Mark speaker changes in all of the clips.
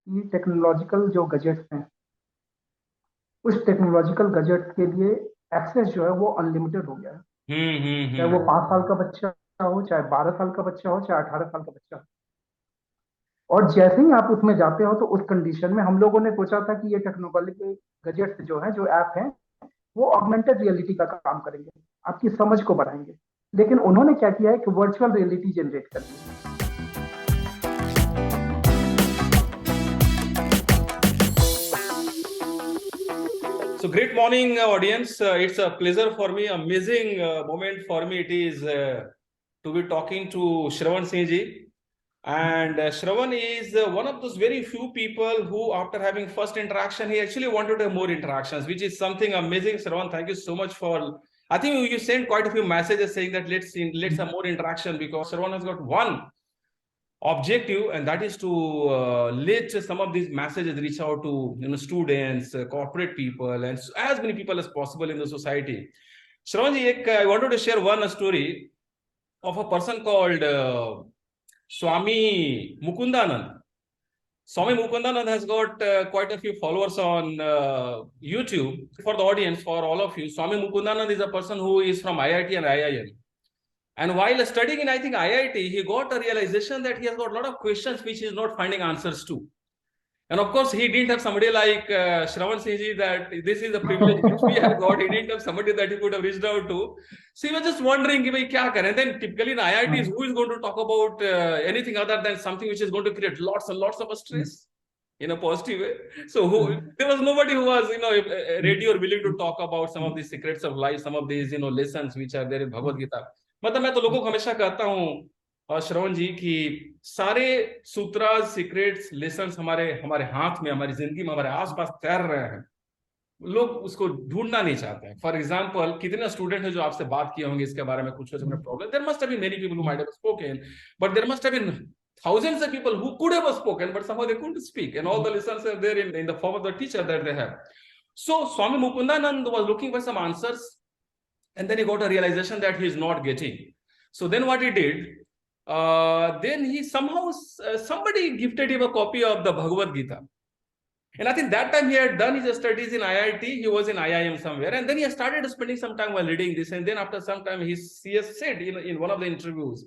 Speaker 1: कि टेक्नोलॉजिकल जो गैजेट्स हैं, उस टेक्नोलॉजिकल गैजेट्स के लिए एक्सेस जो है वो अनलिमिटेड हो गया है। चाहे वो
Speaker 2: हम्म।
Speaker 1: 5 साल का बच्चा हो, चाहे 12 साल का बच्चा हो, चाहे 18 साल का बच्चा हो। और जैसे ही आप उसमें जाते हो तो उस कंडीशन में हम लोगों ने सोचा था कि ये टेक्नोलॉजिकल गैजेट्स जो है, जो ऐप हैं, वो ऑगमेंटेड रियलिटी का काम करेंगे, आपकी समझ को बढ़ाएंगे। लेकिन उन्होंने क्या किया है कि वर्चुअल रियलिटी जनरेट कर दी है।
Speaker 2: So great morning, audience. It's a pleasure for me, amazing moment for me. It is to be talking to Shravan Singh ji. And Shravan is one of those very few people who, after having first interaction, he actually wanted to have more interactions, which is something amazing. Shravan, thank you so much for. I think you sent quite a few messages saying that let's have more interaction because Shravan has got one objective, and that is to let some of these messages reach out to students, corporate people, and as many people as possible in the society. Shravanji, I wanted to share one story of a person called Swami Mukundanand. Swami Mukundanand has got quite a few followers on YouTube. For the audience, for all of you, Swami Mukundanand is a person who is from IIT and IIM. And while studying in, I think, IIT, he got a realization that he has got a lot of questions which he is not finding answers to. And of course, he didn't have somebody like Shravan Singh ji, that this is a privilege which we have got. He didn't have somebody that he could have reached out to. So he was just wondering, kya kare? And then typically in IITs, who is going to talk about anything other than something which is going to create lots and lots of stress in a positive way? So there was nobody who was, ready or willing to talk about some of these secrets of life, some of these, lessons which are there in Bhagavad Gita. मतलब मैं तो लोगों को हमेशा कहता हूँ, और श्रवण जी, की सारे सूत्रास, सीक्रेट्स, लेसन्स हमारे हमारे हाथ में, हमारी जिंदगी में, हमारे आसपास तैर रहे हैं। लोग उसको ढूंढना नहीं चाहते हैं। फॉर एग्जाम्पल, कितने स्टूडेंट है जो आपसे बात किए होंगे इसके बारे में, कुछ problem, there must have been many people who might have spoken, but there must have been thousands of people who could have spoken, but somehow they couldn't speak, and all the lessons are there in the form of the teacher that they have. So Swami Mukundanand was looking for some answers, and then he got a realization that he is not getting. So then what he did, then he somehow, somebody gifted him a copy of the Bhagavad Gita. And I think that time he had done his studies in IIT, he was in IIM somewhere, and then he started spending some time while reading this. And then after some time, he has said in one of the interviews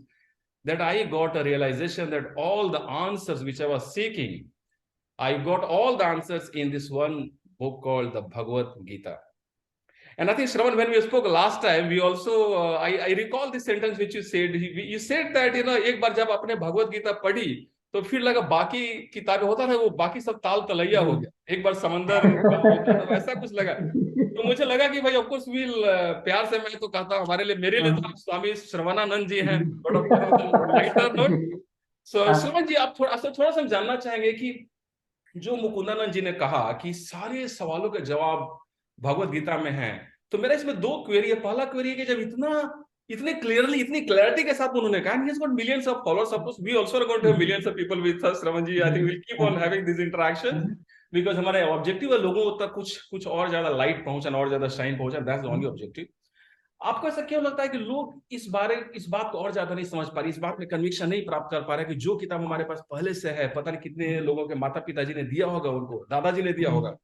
Speaker 2: that I got a realization that all the answers which I was seeking, I got all the answers in this one book called the Bhagavad Gita. And I think, Shravan, when we spoke last time, we also, I recall this sentence which you said. You said that, एक बार जब आपने भगवत गीता पढ़ी, तो फिर लगा बाकी किताबें होता था वो बाकी सब ताल तलैया हो गया, एक बार समंदर होता तो वैसा कुछ लगा। तो मुझे लगा कि भाई ऑफकोर्स विल, प्यार से मैं तो कहता हूँ, मेरे लिए तो आप स्वामी श्रवणानंद जी हैं, लाइटर नोट। सो श्रवण जी, आप थोड़ा सा हम जानना चाहेंगे कि जो मुकुंदानंद जी ने कहा कि सारे सवालों के जवाब भगवत गीता में हैं, तो मेरा इसमें दो क्वेरी है। पहला क्वेरी है कि जब इतने क्लियरली, इतनी क्लैरिटी के साथ उन्होंने कहा, he has got millions of followers, of course we also are going to have millions of people with us, Shravan ji. I think we'll keep on having these interactions because हमारे objective है लोगों तक कुछ कुछ और ज्यादा light पहुंचाना, और ज्यादा शाइन पहुंचाना, दैट्स द ओनली ऑब्जेक्टिव। आपको ऐसा क्यों लगता है कि लोग इस बात को और ज्यादा नहीं समझ पा रहे, इस बात में कन्विक्शन नहीं प्राप्त कर पा रहे कि जो किताब हमारे पास पहले से है, पता नहीं कितने लोगों के माता पिताजी ने दिया होगा, उनको दादाजी ने दिया होगा,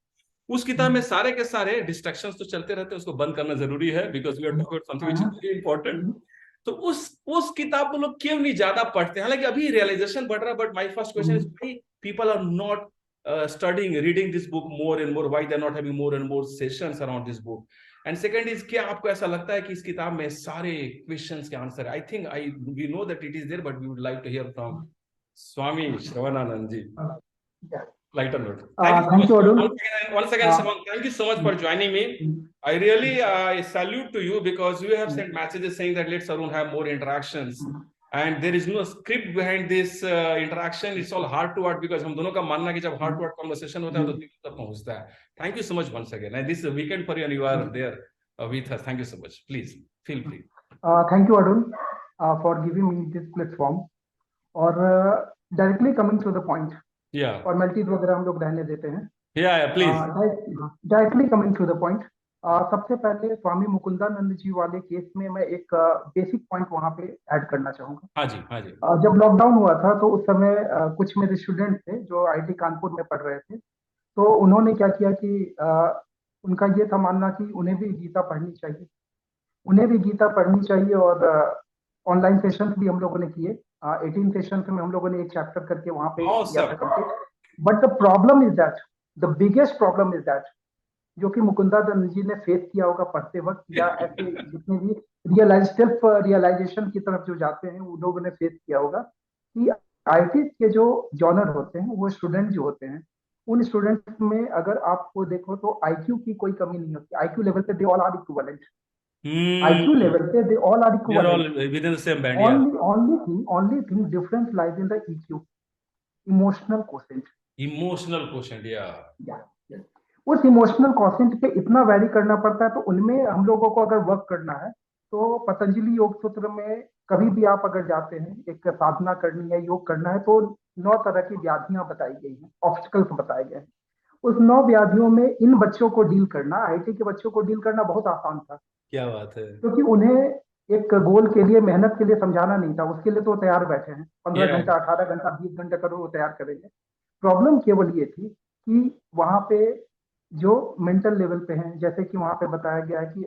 Speaker 2: उस किताब में सारे के सारे डिस्ट्रैक्शंस तो चलते रहते हैं, उसको बंद करना जरूरी है, because we are talking about something which is very important. तो उस किताब को लोग क्यों नहीं ज्यादा पढ़ते हैं? हालांकि अभी रियलाइजेशन बढ़ रहा है, but my first question is why people are not studying, reading this book more and more, why they're not having more and more sessions around this book? And second is, क्या आपको ऐसा लगता है कि इस किताब में सारे क्वेश्चंस के answer? I think we know that it is there, but we would like to hear from Swami Shravanananda ji. Lighter note.
Speaker 1: Thank you, Arun.
Speaker 2: Once again, Shravan, thank you so much for joining me. I really salute to you because you have sent messages saying that let's Arun have more interactions, and there is no script behind this interaction. It's all heart to heart because हम दोनों का मानना है कि जब heart to heart conversation होता है तो दिल तक पहुंचता है. Thank you so much once again. And this is a weekend for you, and you are there with us. Thank you so much. Please feel free.
Speaker 1: Thank you, Arun, for giving me this platform. और directly coming to the point,
Speaker 2: Yeah.
Speaker 1: Formalities वगैरह हम लोग रहने देते हैं।
Speaker 2: Yeah, please.
Speaker 1: Directly coming to the point, सबसे पहले स्वामी मुकुंदानंद जी वाले केस में मैं एक बेसिक पॉइंट वहां पे ऐड करना चाहूंगा।
Speaker 2: हाँ जी, हाँ जी।
Speaker 1: जब लॉकडाउन हुआ था तो उस समय कुछ मेरे स्टूडेंट थे जो आईआईटी कानपुर में पढ़ रहे थे। तो उन्होंने क्या किया कि उनका ये था मानना कि उन्हें भी गीता पढ़नी चाहिए, उन्हें भी गीता पढ़नी चाहिए। और ऑनलाइन सेशंस भी हम लोगों ने किए। 18 सेशंस में हम लोगों ने एक चैप्टर करके वहां पे किया था
Speaker 2: awesome.
Speaker 1: Complete. But the problem is that, the biggest problem is that, जो कि मुकुंदानंद जी ने फेस किया होगा पढ़ते वक्त, या ऐसे जितने भी सेल्फ रियलाइजेशन की तरफ जो जाते हैं उन लोगों ने फेस किया होगा कि आईटी के जो जॉनर होते हैं वो स्टूडेंट जो होते हैं, उन स्टूडेंट्स में अगर आपको देखो तो आईक्यू की कोई कमी नहीं होती। आईक्यू लेवल पे they all are equivalent, IQ
Speaker 2: hmm.
Speaker 1: Level पे they all are
Speaker 2: We are all
Speaker 1: equivalent.
Speaker 2: within the same band, yeah.
Speaker 1: Only thing difference lies in the EQ, emotional quotient।
Speaker 2: Emotional quotient, yeah.
Speaker 1: या या। उस emotional constant पे इतना vary करना पड़ता है, तो उनमें हम लोगों को अगर वर्क करना है तो पतंजलि योग सूत्र में कभी भी आप अगर जाते हैं, एक साधना करनी है, योग करना है, तो 9 तरह की व्याधियां बताई गई हैं, ऑब्स्टिकल्स बताए गए हैं। उस 9 व्याधियों में इन बच्चों को डील करना, आईटी के बच्चों को डील करना बहुत आसान था,
Speaker 2: क्या बात है।
Speaker 1: क्योंकि उन्हें एक गोल के लिए, मेहनत के लिए समझाना नहीं था। उसके लिए तो वो तैयार बैठे हैं, 15 घंटा,
Speaker 2: Yeah.
Speaker 1: 18 घंटा, 20 घंटा करो, वो तैयार करेंगे। प्रॉब्लम केवल ये थी कि वहां पे जो मेंटल लेवल पे हैं, जैसे कि वहां पे बताया गया है कि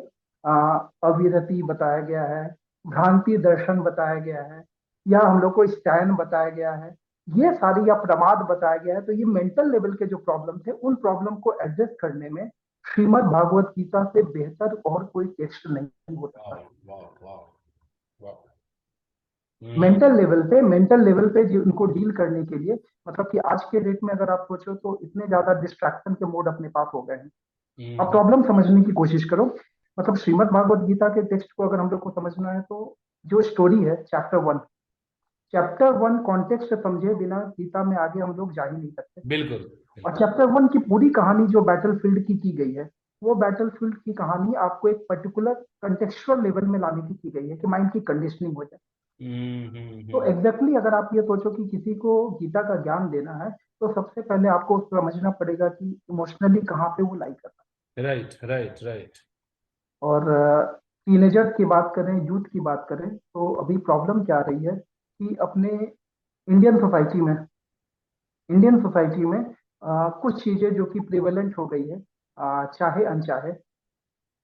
Speaker 1: अविरति बताया गया है, भ्रांति दर्शन बताया गया है, या हम लोग को स्टैन बताया गया है, ये सारी, या प्रमाद बताया गया है। तो ये मेंटल लेवल के जो प्रॉब्लम थे, उन प्रॉब्लम को एडजस्ट करने में श्रीमद् भागवत गीता से बेहतर और कोई टेक्स्ट नहीं हो सकता।
Speaker 2: Wow, wow, wow, wow.
Speaker 1: Mental level पे उनको डील करने के लिए, मतलब कि आज के डेट में अगर आप सोचो तो इतने ज्यादा डिस्ट्रैक्शन के मोड अपने पास हो गए हैं। अब
Speaker 2: हम्म।
Speaker 1: प्रॉब्लम समझने की कोशिश करो। मतलब श्रीमद् भागवत गीता के टेक्स्ट को अगर हम लोग को समझना है तो जो स्टोरी है चैप्टर 1 कॉन्टेक्स्ट समझे बिना गीता में आगे हम लोग जा ही नहीं सकते।
Speaker 2: बिल्कुल,
Speaker 1: और
Speaker 2: बिल्कुल।
Speaker 1: चैप्टर 1 की पूरी कहानी जो बैटलफील्ड की गई है, वो बैटलफील्ड की कहानी आपको एक पर्टिकुलर कंटेक्चुअल लेवल में लाने की गई है कि माइंड की कंडीशनिंग हो जाए। तो
Speaker 2: हम्म।
Speaker 1: एग्जैक्टली अगर आप ये सोचो कि किसी को गीता का ज्ञान देना है, तो सबसे पहले आपको समझना पड़ेगा कि इमोशनली कहाँ पे वो लाई कर रहा
Speaker 2: राइट, राइट, राइट।
Speaker 1: है। और टीनेजर्स की बात करें, यूथ की बात करें, तो अभी प्रॉब्लम क्या आ रही है कि अपने इंडियन सोसाइटी में कुछ चीजें जो कि प्रिवेलेंट हो गई है, चाहे अनचाहे।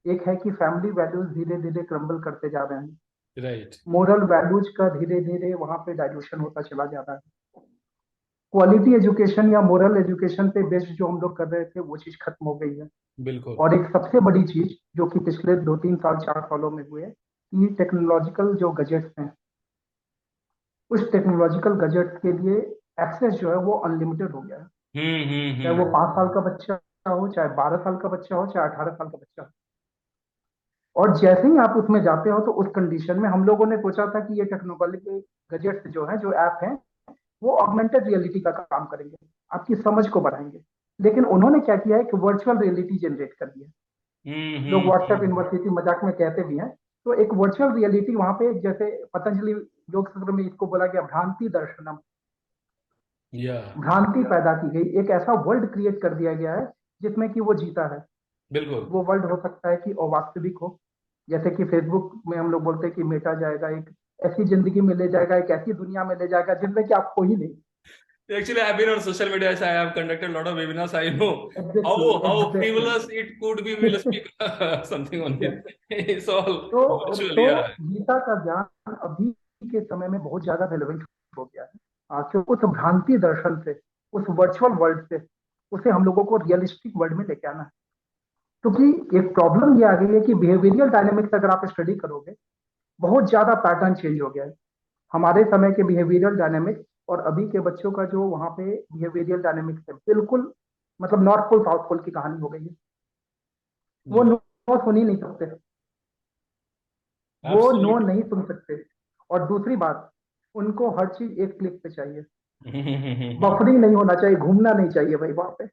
Speaker 1: एक है कि फैमिली वैल्यूज धीरे धीरे क्रम्बल करते जा रहे हैं,
Speaker 2: राइट।
Speaker 1: मोरल वैल्यूज का धीरे धीरे वहां पे डाइल्यूशन होता चला जा रहा है। क्वालिटी एजुकेशन या मोरल एजुकेशन पे बेस्ड जो हम लोग कर रहे थे, वो चीज खत्म हो गई है।
Speaker 2: बिल्कुल।
Speaker 1: और एक सबसे बड़ी चीज जो कि पिछले 2-3 साल 4 सालों में हुए, कि टेक्नोलॉजिकल जो गजेट्स हैं, उस टेक्नोलॉजिकल गजेट्स के लिए एक्सेस जो है वो अनलिमिटेड हो गया है। चाहे वो 5 साल का बच्चा हो, चाहे 12 साल का बच्चा हो, चाहे 18 साल का बच्चा हो। और जैसे ही आप उसमें जाते हो तो उस कंडीशन में हम लोगों ने सोचा था कि ये टेक्नोलॉजिकल गजेट्स जो है, जो ऐप है, वो ऑगमेंटेड रियलिटी का काम करेंगे, आपकी समझ को बढ़ाएंगे। लेकिन उन्होंने क्या किया है कि वर्चुअल रियलिटी जनरेट कर दी है। लोग व्हाट्सएप यूनिवर्सिटी मजाक में कहते भी हैं। तो एक वर्चुअल रियलिटी वहां पे, जैसे पतंजलि योग सूत्र में इसको बोला गया भ्रांति दर्शनम,
Speaker 2: या।
Speaker 1: भ्रांति पैदा की गई, एक ऐसा वर्ल्ड क्रिएट कर दिया गया है जिसमें कि वो जीता है।
Speaker 2: बिल्कुल।
Speaker 1: वो वर्ल्ड हो सकता है कि अवास्तविक हो, जैसे कि फेसबुक में हम लोग बोलते हैं कि मेटा जाएगा, एक ऐसी जिंदगी में ले जाएगा, एक ऐसी दुनिया में ले जाएगा जिसमें कि आप हो ही नहीं।
Speaker 2: Actually, I've been on social media. So I have conducted a lot of webinars. I know
Speaker 1: exactly
Speaker 2: how
Speaker 1: exactly.
Speaker 2: frivolous it could be. We'll speak something on it. It's all virtual,
Speaker 1: तो
Speaker 2: yeah.
Speaker 1: Gita का ज्ञान अभी के समय में बहुत ज्यादा relevant हो गया है। क्योंकि उस भ्रांति दर्शन से, उस वर्चुअल वर्ल्ड से, उसे हम लोगों को रियलिस्टिक वर्ल्ड में लेके आना है। क्योंकि एक प्रॉब्लम ये आ गई है कि बिहेवियरल डायनेमिक्स अगर आप स्टडी करोगे, बहुत ज्यादा पैटर्न चेंज हो गया है। हमारे समय के बिहेवियरल डायनेमिक्स और अभी के बच्चों का जो वहां पे बिहेवियरल डायनेमिक्स है, बिल्कुल मतलब नॉर्थ पोल साउथ पोल की कहानी हो गई है। वो नो सुन ही नहीं सकते, वो नो
Speaker 2: Absolutely.
Speaker 1: नहीं सुन सकते। और दूसरी बात, उनको हर चीज एक क्लिक पे चाहिए, बफरिंग नहीं होना चाहिए, घूमना नहीं चाहिए भाई वहां पे।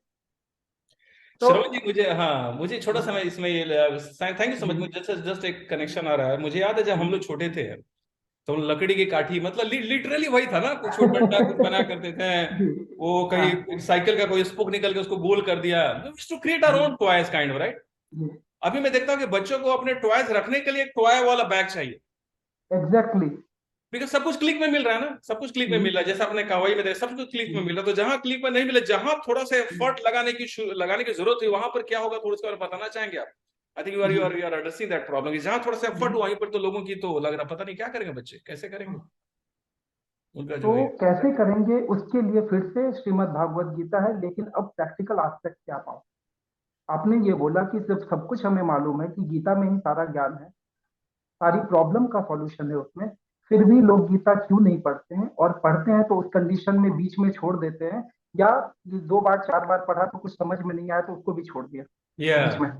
Speaker 1: तो
Speaker 2: श्रवण जी, मुझे, हाँ, मुझे छोटा सा, मैं इसमें ये, थैंक यू सो मच।
Speaker 1: जी
Speaker 2: मुझे जस्ट एक कनेक्शन आ रहा है। मुझे याद है जब हम लोग छोटे थे तो लकड़ी की काठी, मतलब लिटरली वही था ना, कुछ डंडा कुछ बना करते थे।
Speaker 1: जी
Speaker 2: वो
Speaker 1: हाँ
Speaker 2: कहीं साइकिल का कोई स्पोक निकल के उसको गोल कर दिया, टू क्रिएट आवर
Speaker 1: जी
Speaker 2: own toys kind of, right?
Speaker 1: जी
Speaker 2: अभी मैं देखता हूँ कि बच्चों को अपने टॉयज रखने के लिए एक टॉय वाला बैग चाहिए,
Speaker 1: एग्जैक्टली।
Speaker 2: बिकॉज सब कुछ क्लिक में मिल रहा है ना, सब कुछ क्लिक में मिल रहा है, जैसे आपने कहा वही में देखा, सब कुछ क्लिक में मिल रहा है। तो जहां क्लिक में नहीं मिले, जहां थोड़ा सा एफर्ट लगाने की जरूरत है, वहां पर क्या होगा थोड़ा सा बताना चाहेंगे आप? I think you are addressing that problem, जहां थोड़ा सा एफर्ट वहीं पर तो लोगों की तो लग रहा पता नहीं क्या करेंगे बच्चे, कैसे करेंगे उनका
Speaker 1: तो
Speaker 2: जो है।
Speaker 1: कैसे करेंगे उसके लिए फिर से श्रीमद् भागवत गीता है, लेकिन अब प्रैक्टिकल एस्पेक्ट क्या पाओ। आपने ये बोला कि जब सब कुछ हमें मालूम है कि गीता में ही सारा ज्ञान है, सारी प्रॉब्लम का सॉल्यूशन है उसमें, फिर भी लोग गीता क्यों नहीं पढ़ते हैं, और पढ़ते हैं तो उस कंडीशन में बीच में छोड़ देते हैं, या 2 बार 4 बार पढ़ा तो कुछ समझ में नहीं आया तो उसको भी छोड़ दिया
Speaker 2: या
Speaker 1: बीच में।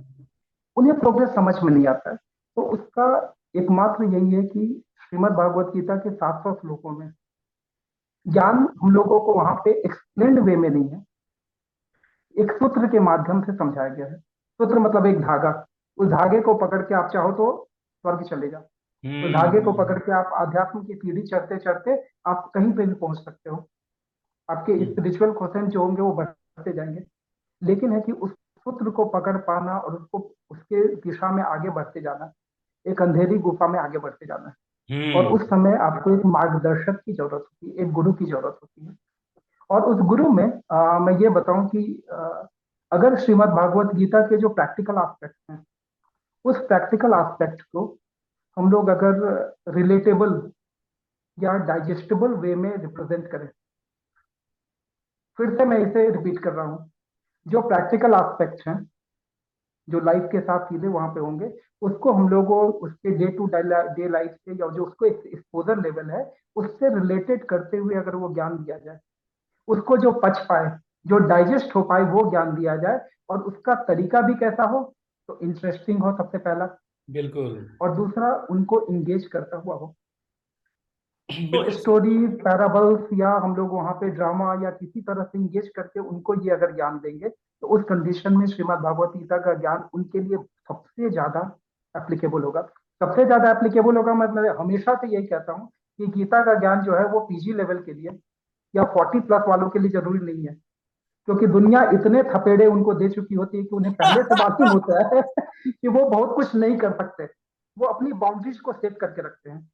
Speaker 1: उन्हें प्रोग्रेस समझ में नहीं आता है। तो उसका एकमात्र यही है कि श्रीमद् भागवत गीता के 700 श्लोकों में ज्ञान हम लोगों को वहां पे एक्सप्लेन्ड वे में नहीं है, एक सूत्र के माध्यम से समझाया गया है। सूत्र मतलब एक धागा, उस धागे को पकड़ के आप चाहो तो स्वर्ग चले जाओ, उस धागे को पकड़
Speaker 2: हम्म
Speaker 1: के आप आध्यात्म की सीढ़ी चढ़ते चढ़ते आप कहीं पे भी पहुंच सकते हो, आपके स्पिरिचुअल क्वेश्चन जो होंगे वो बढ़ते जाएंगे। लेकिन है कि उस सूत्र को पकड़ पाना और उसको उसके दिशा में आगे बढ़ते जाना, एक अंधेरी गुफा में आगे बढ़ते जाना है। और
Speaker 2: हम्म
Speaker 1: उस समय आपको एक मार्गदर्शक की जरूरत होती है, एक गुरु की जरूरत होती है। और उस गुरु में मैं ये बताऊं कि अगर श्रीमद् भागवत गीता के जो प्रैक्टिकल एस्पेक्ट हैं, उस प्रैक्टिकल एस्पेक्ट को हम लोग अगर रिलेटेबल या डाइजेस्टेबल वे में रिप्रेजेंट करें, फिर से मैं इसे रिपीट कर रहा हूँ, जो प्रैक्टिकल एस्पेक्ट्स हैं जो लाइफ के साथ सीधे वहां पे होंगे, उसको हम लोगों उसके डे टू डे लाइफ से, या जो उसको एक्सपोजर लेवल है उससे रिलेटेड करते हुए अगर वो ज्ञान दिया जाए, उसको जो पच पाए, जो डाइजेस्ट हो पाए वो ज्ञान दिया जाए, और उसका तरीका भी कैसा हो, तो इंटरेस्टिंग हो सबसे पहला,
Speaker 2: बिल्कुल
Speaker 1: और दूसरा उनको इंगेज करता हुआ हो। तो
Speaker 2: बिल्कुल
Speaker 1: स्टोरी पैराबल्स या हम लोग वहां पे ड्रामा या किसी तरह से इंगेज करके उनको ये अगर ज्ञान देंगे, तो उस कंडीशन में श्रीमद् भागवत गीता का ज्ञान उनके लिए सबसे ज्यादा एप्लीकेबल होगा। सबसे ज्यादा एप्लीकेबल होगा, मतलब हमेशा से यही कहता हूँ कि गीता का ज्ञान जो है वो पीजी लेवल के लिए या 40+ वालों के लिए जरूरी नहीं है, क्योंकि दुनिया इतने थपेड़े उनको दे चुकी होती है कि उन्हें पहले से मालूम होता है कि वो बहुत कुछ नहीं कर सकते, वो अपनी बाउंड्रीज को सेट करके रखते हैं।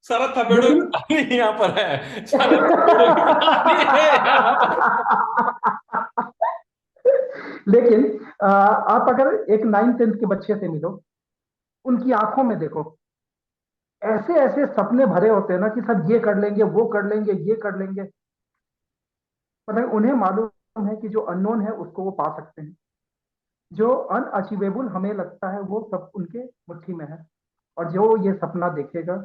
Speaker 2: सारा थपेड़ों की
Speaker 1: लेकिन
Speaker 2: कहानी यहाँ पर है, सारा थपेड़ों की कहानी है यहाँ पर।
Speaker 1: लेकिन आप अगर एक 9th 10th के बच्चे से मिलो, उनकी आंखों में देखो, ऐसे ऐसे सपने भरे होते हैं ना कि सर ये कर लेंगे, वो कर लेंगे, ये कर लेंगे। मतलब उन्हें मालूम है कि जो अननोन है उसको वो पा सकते हैं, जो अनअचीवेबल हमें लगता है वो सब उनके मुट्ठी में है। और जो ये सपना देखेगा,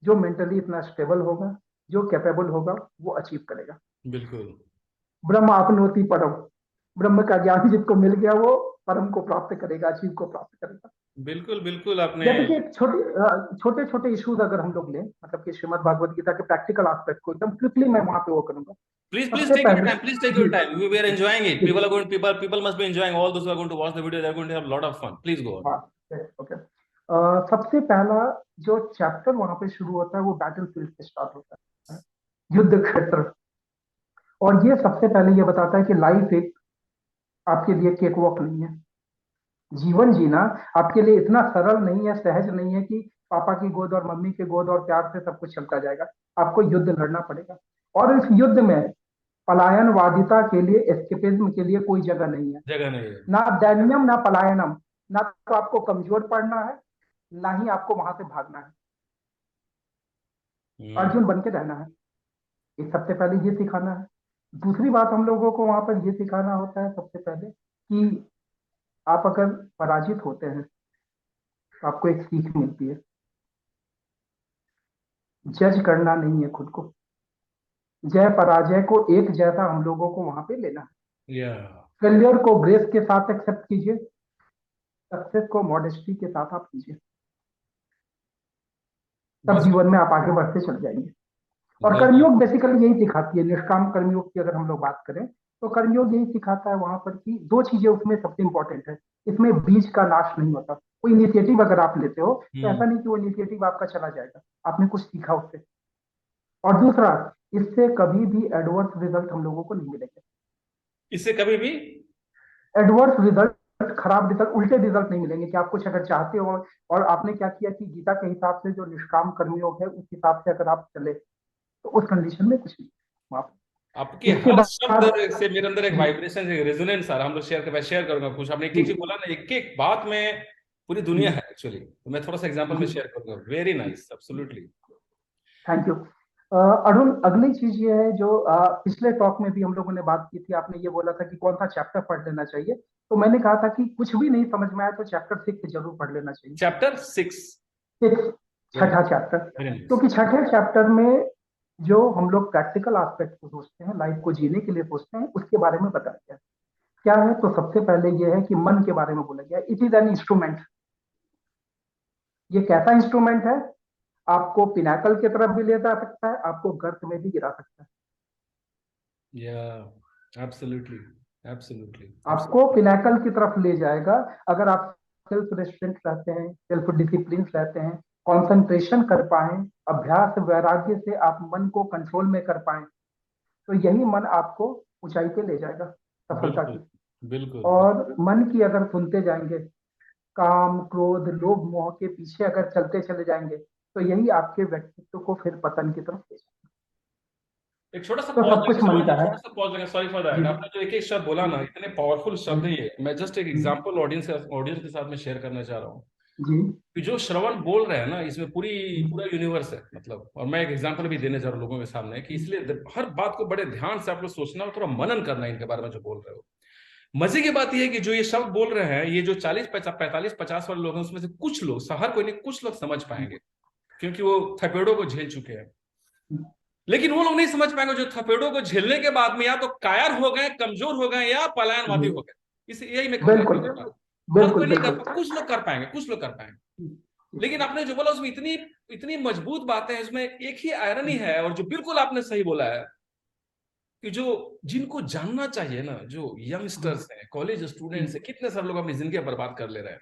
Speaker 1: जो मेंटली इतना स्टेबल होगा, जो कैपेबल होगा, वो अचीव करेगा।
Speaker 2: बिल्कुल
Speaker 1: ब्रह्म आपनोति परम, ब्रह्म का ज्ञान जिसको मिल गया वो परम को प्राप्त करेगा, अचीव को प्राप्त करेगा।
Speaker 2: बिल्कुल बिल्कुल आपने।
Speaker 1: जैसे कि एक छोटे छोटे इश्यूज अगर हम लोग लें, मतलब कि श्रीमद् भागवत गीता के प्रैक्टिकल एस्पेक्ट को एकदम क्विकली मैं वहां पे वो करूंगा।
Speaker 2: Please
Speaker 1: सबसे
Speaker 2: take your
Speaker 1: पहले,
Speaker 2: time. Please take
Speaker 1: जी
Speaker 2: your time. We are enjoying it.
Speaker 1: जी,
Speaker 2: People must be enjoying. All those who are going to watch the video, they are going to have a lot of fun. Please go on.
Speaker 1: हाँ, okay. सबसे पहला जो chapter वहां पे शुरू होता है वो बैटल फील्ड से स्टार्ट होता है, युद्ध क्षेत्र। और ये सबसे पहले ये बताता है कि लाइफ एक आपके लिए केक वॉक नहीं है। जीवन जीना आपके लिए इतना सरल नहीं है, सहज नहीं है कि पापा की गोद और मम्मी के गोद और प्यार से सब कुछ चलता जाएगा। आपको युद्ध लड़ना पड़ेगा, और इस युद्ध में पलायनवादिता के लिए, एस्केपिज्म के लिए कोई जगह नहीं है।
Speaker 2: जगह नहीं है।
Speaker 1: ना दैन्यम ना पलायनम, ना तो आपको कमजोर पड़ना है, ना ही आपको वहां से भागना है।
Speaker 2: हम्म
Speaker 1: अर्जुन बन के रहना है, ये सबसे पहले ये सिखाना है। दूसरी बात हम लोगों को वहां पर ये सिखाना होता है सबसे पहले कि आप अगर पराजित होते हैं तो आपको एक सीख मिलती है, जज करना नहीं है खुद को। जय पराजय को एक जैसा हम लोगों को वहां पे लेना है।
Speaker 2: या
Speaker 1: फेलियर को ग्रेस के साथ एक्सेप्ट कीजिए, सक्सेस को मॉडेस्टी के साथ आप कीजिए, तब
Speaker 2: बस
Speaker 1: जीवन में आप आगे बढ़ते चल जाएंगे। और
Speaker 2: गजब।
Speaker 1: कर्मयोग बेसिकली यही सिखाती है, निष्काम कर्मयोग की अगर हम लोग बात करें तो कर्मयोग यही सिखाता है वहां पर कि दो चीजें उसमें सबसे इंपॉर्टेंट है। इसमें बीज का नाश नहीं होता। कोई इनिशिएटिव अगर आप लेते हो तो
Speaker 2: हम्म
Speaker 1: ऐसा नहीं कि वो इनिशिएटिव आपका चला जाएगा, आपने कुछ सीखा उससे। और दूसरा, इससे कभी भी एडवर्स रिजल्ट हम लोगों को नहीं मिलेंगे।
Speaker 2: इससे कभी भी
Speaker 1: एडवर्स रिजल्ट खराब रिजल्ट, उल्टे रिजल्ट नहीं मिलेंगे कि आप कुछ अगर चाहते हो और आपने क्या किया कि गीता के हिसाब से जो निष्काम कर्मयोग है उस हिसाब से अगर आप चले तो उस कंडीशन में कुछ नहीं आप।
Speaker 2: आपके
Speaker 1: इसके
Speaker 2: हर शब्द
Speaker 1: बाद
Speaker 2: से मेरे अंदर एक
Speaker 1: जी
Speaker 2: वाइब्रेशन, एक रेजोनेंस आ रहा है। हम लोग शेयर करूंगा कुछ। आपने एक
Speaker 1: जी
Speaker 2: एक चीज बोला ना, एक एक बात में पूरी दुनिया है एक्चुअली। तो मैं थोड़ा सा एग्जांपल में
Speaker 1: जी
Speaker 2: शेयर करूंगा। Very nice, absolutely.
Speaker 1: Thank you. Arun, अगली चीज ये है जो पिछले टॉक में भी हम लोगों ने बात की थी, आपने ये बोला था कि कौन सा चैप्टर पढ़ लेना चाहिए, तो मैंने कहा था कि कुछ भी नहीं समझ में आया तो चैप्टर 6 जरूर पढ़ लेना चाहिए।
Speaker 2: चैप्टर 6।
Speaker 1: 6,
Speaker 2: वेरी
Speaker 1: छठा चैप्टर।
Speaker 2: Very nice.
Speaker 1: क्योंकि छठे चैप्टर में जो हम लोग प्रैक्टिकल एस्पेक्ट को सोचते हैं, लाइफ को जीने के लिए सोचते हैं, उसके बारे में बताया गया क्या है। तो सबसे पहले ये है कि मन के बारे में बोला गया, इट इज एन इंस्ट्रूमेंट। ये कैसा इंस्ट्रूमेंट है? आपको पिनाकल की तरफ भी ले जा सकता है, आपको गर्त में भी गिरा सकता है।
Speaker 2: या एब्सोल्युटली, एब्सोल्युटली,
Speaker 1: आपको
Speaker 2: एब्सोल्युटली।
Speaker 1: पिनाकल की तरफ ले जाएगा अगर आप सेल्फ रेस्ट्रेंट रहते हैं, सेल्फ डिसिप्लिन रहते हैं, कंसंट्रेशन कर पाए, अभ्यास वैराग्य से आप मन को कंट्रोल में कर पाए, तो यही मन आपको ऊंचाई पे ले जाएगा, सफलता
Speaker 2: बिल्कुल,
Speaker 1: की।
Speaker 2: बिल्कुल,
Speaker 1: और मन की अगर सुनते जाएंगे, काम क्रोध लोभ मोह के पीछे अगर चलते चले जाएंगे, तो यही आपके व्यक्तित्व को फिर पतन की तरफ ले जाएगा।
Speaker 2: एक छोटा सा
Speaker 1: तो
Speaker 2: पॉज
Speaker 1: सब
Speaker 2: लेंगे
Speaker 1: कुछ मन
Speaker 2: श्रवण जी,
Speaker 1: का है।
Speaker 2: छोटा सा पॉज लेंगे। सॉरी फॉर
Speaker 1: जी
Speaker 2: दैट। आपने जो एक एक शब्द बोला
Speaker 1: जी
Speaker 2: ना, इतने पावरफुल
Speaker 1: जी
Speaker 2: शब्द है ये। मैं जस्ट एक
Speaker 1: जी
Speaker 2: एग्जांपल ऑडियंस के साथ में शेयर करना चाह रहा हूँ
Speaker 1: जी
Speaker 2: कि जो श्रवण बोल रहे हैं ना, इसमें पूरा यूनिवर्स है मतलब। और मैं एक एग्जांपल भी देने जा रहा हूँ लोगों के सामने कि इसलिए हर बात को बड़े ध्यान से आप लोग सोचना और थोड़ा मनन करना है इनके बारे में जो बोल रहे हो। मजे की बात यह है कि जो ये शब्द बोल रहे हैं, ये जो 40 45 50 वाले लोग हैं, उसमें से कुछ लोग, हर कोई नहीं, कुछ लोग समझ पाएंगे क्योंकि वो थपेड़ों को झेल चुके हैं। लेकिन वो लोग नहीं समझ पाएंगे जो थपेड़ों को झेलने के बाद में या तो कायर हो गए, कमजोर हो गए, या पलायनवादी
Speaker 1: जी
Speaker 2: हो गए। इसे यही मैं कहूंगा
Speaker 1: बिल्कुल
Speaker 2: कि हर
Speaker 1: बिल्कुल
Speaker 2: कोई नहीं कर
Speaker 1: बिल्कुल।
Speaker 2: पाएगा, कुछ लोग कर पाएंगे, कुछ लोग कर पाएंगे। लेकिन आपने जो बोला उसमें इतनी इतनी मजबूत बातें हैं। इसमें एक ही आयरनी है, और जो बिल्कुल आपने सही बोला है कि जो जिनको जानना चाहिए ना, जो यंगस्टर्स हैं, कॉलेज स्टूडेंट्स हैं, कितने सारे लोग अपनी जिंदगी बर्बाद कर ले रहे हैं,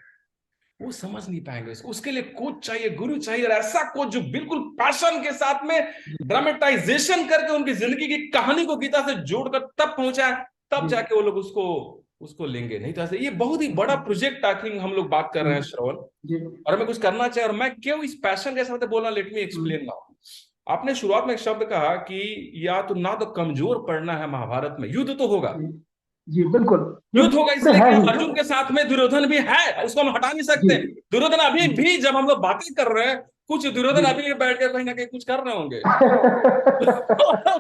Speaker 2: वो समझ नहीं पाएंगे इसको। उसके लिए कोच चाहिए, गुरु चाहिए, और ऐसा कोच जो बिल्कुल पैशन के साथ में ड्रामेटाइजेशन करके उनकी जिंदगी की कहानी को गीता से जोड़कर तब पहुंचाए, तब जाके वो लोग उसको उसको लेंगे। नहीं तो ऐसे ये बहुत ही बड़ा प्रोजेक्ट टाइपिंग हम लोग बात कर रहे हैं श्रवण,
Speaker 1: जी
Speaker 2: और हमें कुछ करना चाहिए। और मैं क्यों इस पैशन के साथ बोला, लेट मी एक्सप्लेन नाउ। आपने शुरुआत में एक शब्द कहा कि या तो ना तो कमजोर पड़ना है, महाभारत में युद्ध तो होगा।
Speaker 1: जी जी बिल्कुल।
Speaker 2: युद्ध होगा
Speaker 1: युद्ध
Speaker 2: इसलिए
Speaker 1: है
Speaker 2: कि
Speaker 1: ही।
Speaker 2: अर्जुन के साथ में दुर्योधन भी है, उसको हम हटा नहीं
Speaker 1: जी
Speaker 2: सकते। दुर्योधन अभी
Speaker 1: जी
Speaker 2: भी, जब हम लोग बातें कर रहे हैं, कुछ दुर्योधन
Speaker 1: जी
Speaker 2: अभी भी बैठ के कहीं ना कहीं कुछ कर रहे होंगे।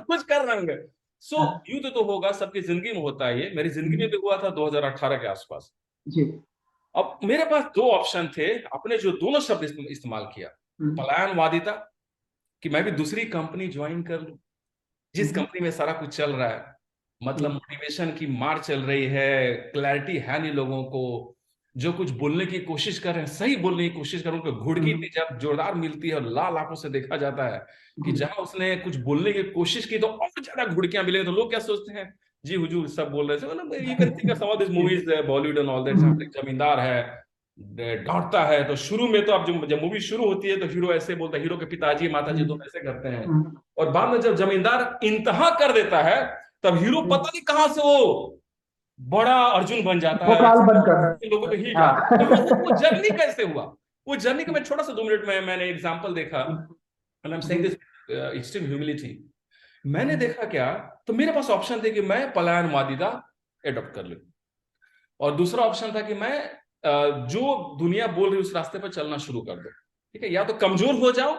Speaker 2: कुछ कर रहे होंगे। सो युद्ध तो होगा, सबकी जिंदगी में होता है। ये मेरी जिंदगी में भी हुआ था 2018 के आसपास।
Speaker 1: जी
Speaker 2: अब मेरे पास दो ऑप्शन थे। आपने जो दोनों शब्द इस्तेमाल किया, पलायनवादिता, कि मैं भी दूसरी कंपनी ज्वाइन कर लूं जिस कंपनी में सारा कुछ चल रहा है, मतलब मोटिवेशन की मार चल रही है, क्लैरिटी है नहीं लोगों को, जो कुछ बोलने की कोशिश कर रहे हैं सही बोलने की कोशिश कर रहे हैं, उनको घुड़की जब जोरदार मिलती है, और लाल आंखों से देखा जाता है कि जहां उसने कुछ बोलने की कोशिश की तो और ज्यादा घुड़कियां मिलेंगी। तो लोग क्या सोचते हैं, जी हुजूर सब बोल रहे थे, मतलब you can think of some of this movies, Bollywood and all that. जमींदार है, डांटता है, तो शुरू में तो अब जब मूवी शुरू होती है तो हीरो ऐसे बोलता है, हीरो के पिताजी माताजी दोनों ऐसे करते हैं, और बाद में जब जमींदार इंतहा कर देता है, तब हीरो पता नहीं कहां से वो बड़ा अर्जुन बन जाता है,
Speaker 1: भोकाल बनकर।
Speaker 2: लोगों को हिल
Speaker 1: हाँ
Speaker 2: जाता है। तो वो जर्नी कैसे हुआ? वो जर्नी का मैं छोटा सा 2 मिनट में मैंने एग्जांपल देखा, and I am saying this extreme humility. मैंने देखा क्या, तो मेरे पास ऑप्शन थे कि मैं पलायनवादिता एडॉप्ट कर लूं, और दूसरा ऑप्शन था कि मैं जो दुनिया बोल रही उस रास्ते पर चलना शुरू कर दो। ठीक है, या तो कमजोर हो जाओ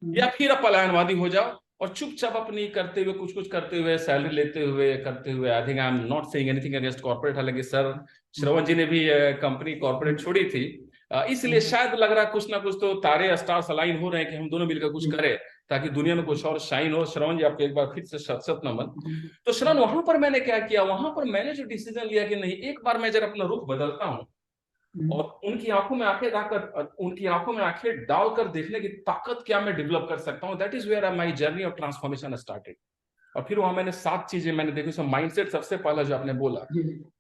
Speaker 2: या फिर आप पलायनवादी हो जाओ, और चुपचाप अपनी करते हुए, कुछ कुछ करते हुए, सैलरी लेते हुए, करते हुए। I think I am not saying anything against corporate, हालांकि सर श्रवण जी ने भी कंपनी कॉर्पोरेट छोड़ी थी, इसलिए शायद लग रहा कुछ ना कुछ तो तारे स्टार्स अलाइन हो रहे हैं कि हम दोनों मिलकर कुछ करें ताकि दुनिया में कुछ और शाइन हो। श्रवण जी आपको एक बार फिर से शत शत नमन। तो श्रवण, वहां पर मैंने क्या किया, वहां पर मैंने जो डिसीजन लिया कि नहीं, एक बार मैं जरा अपना रुख बदलता हूँ और उनकी आंखों में आंखें डालकर, उनकी आंखों में आंखें डालकर देखने की ताकत क्या मैं डेवलप कर सकता हूं। That is where my journey of transformation started. और फिर वहां मैंने 7 चीजें मैंने देखी। उसमें माइंडसेट सबसे पहला जो आपने बोला,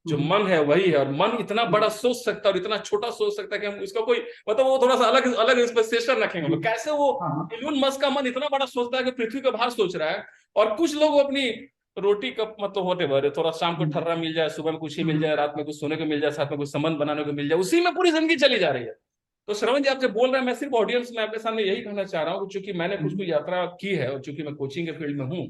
Speaker 2: जो मन है वही है, और मन इतना बड़ा सोच सकता है और इतना छोटा सोच सकता है कि हम उसका कोई, मतलब वो थोड़ा सा अलग अलग इस पर सेशन रखेंगे हम लोग। कैसे वो इलोन मस्क का मन इतना बड़ा सोचता है कि पृथ्वी के बाहर सोच रहा है, और कुछ लोग अपनी रोटी कप मतलब होते भरे, थोड़ा शाम को ठर्रा मिल जाए, सुबह में कुछ ही मिल
Speaker 1: हम्म,
Speaker 2: जाए, रात में कुछ सोने को मिल जाए, साथ में कुछ संबंध बनाने को मिल जाए, उसी में पूरी जिंदगी चली जा रही है। तो श्रवण जी आप जब बोल रहे हैं, मैं सिर्फ ऑडियंस में आपके सामने यही कहना चाह रहा हूँ कि चूंकि मैंने कुछ कुछ
Speaker 1: हम्म,
Speaker 2: यात्रा की है और चूंकि मैं कोचिंग के फील्ड में हूँ,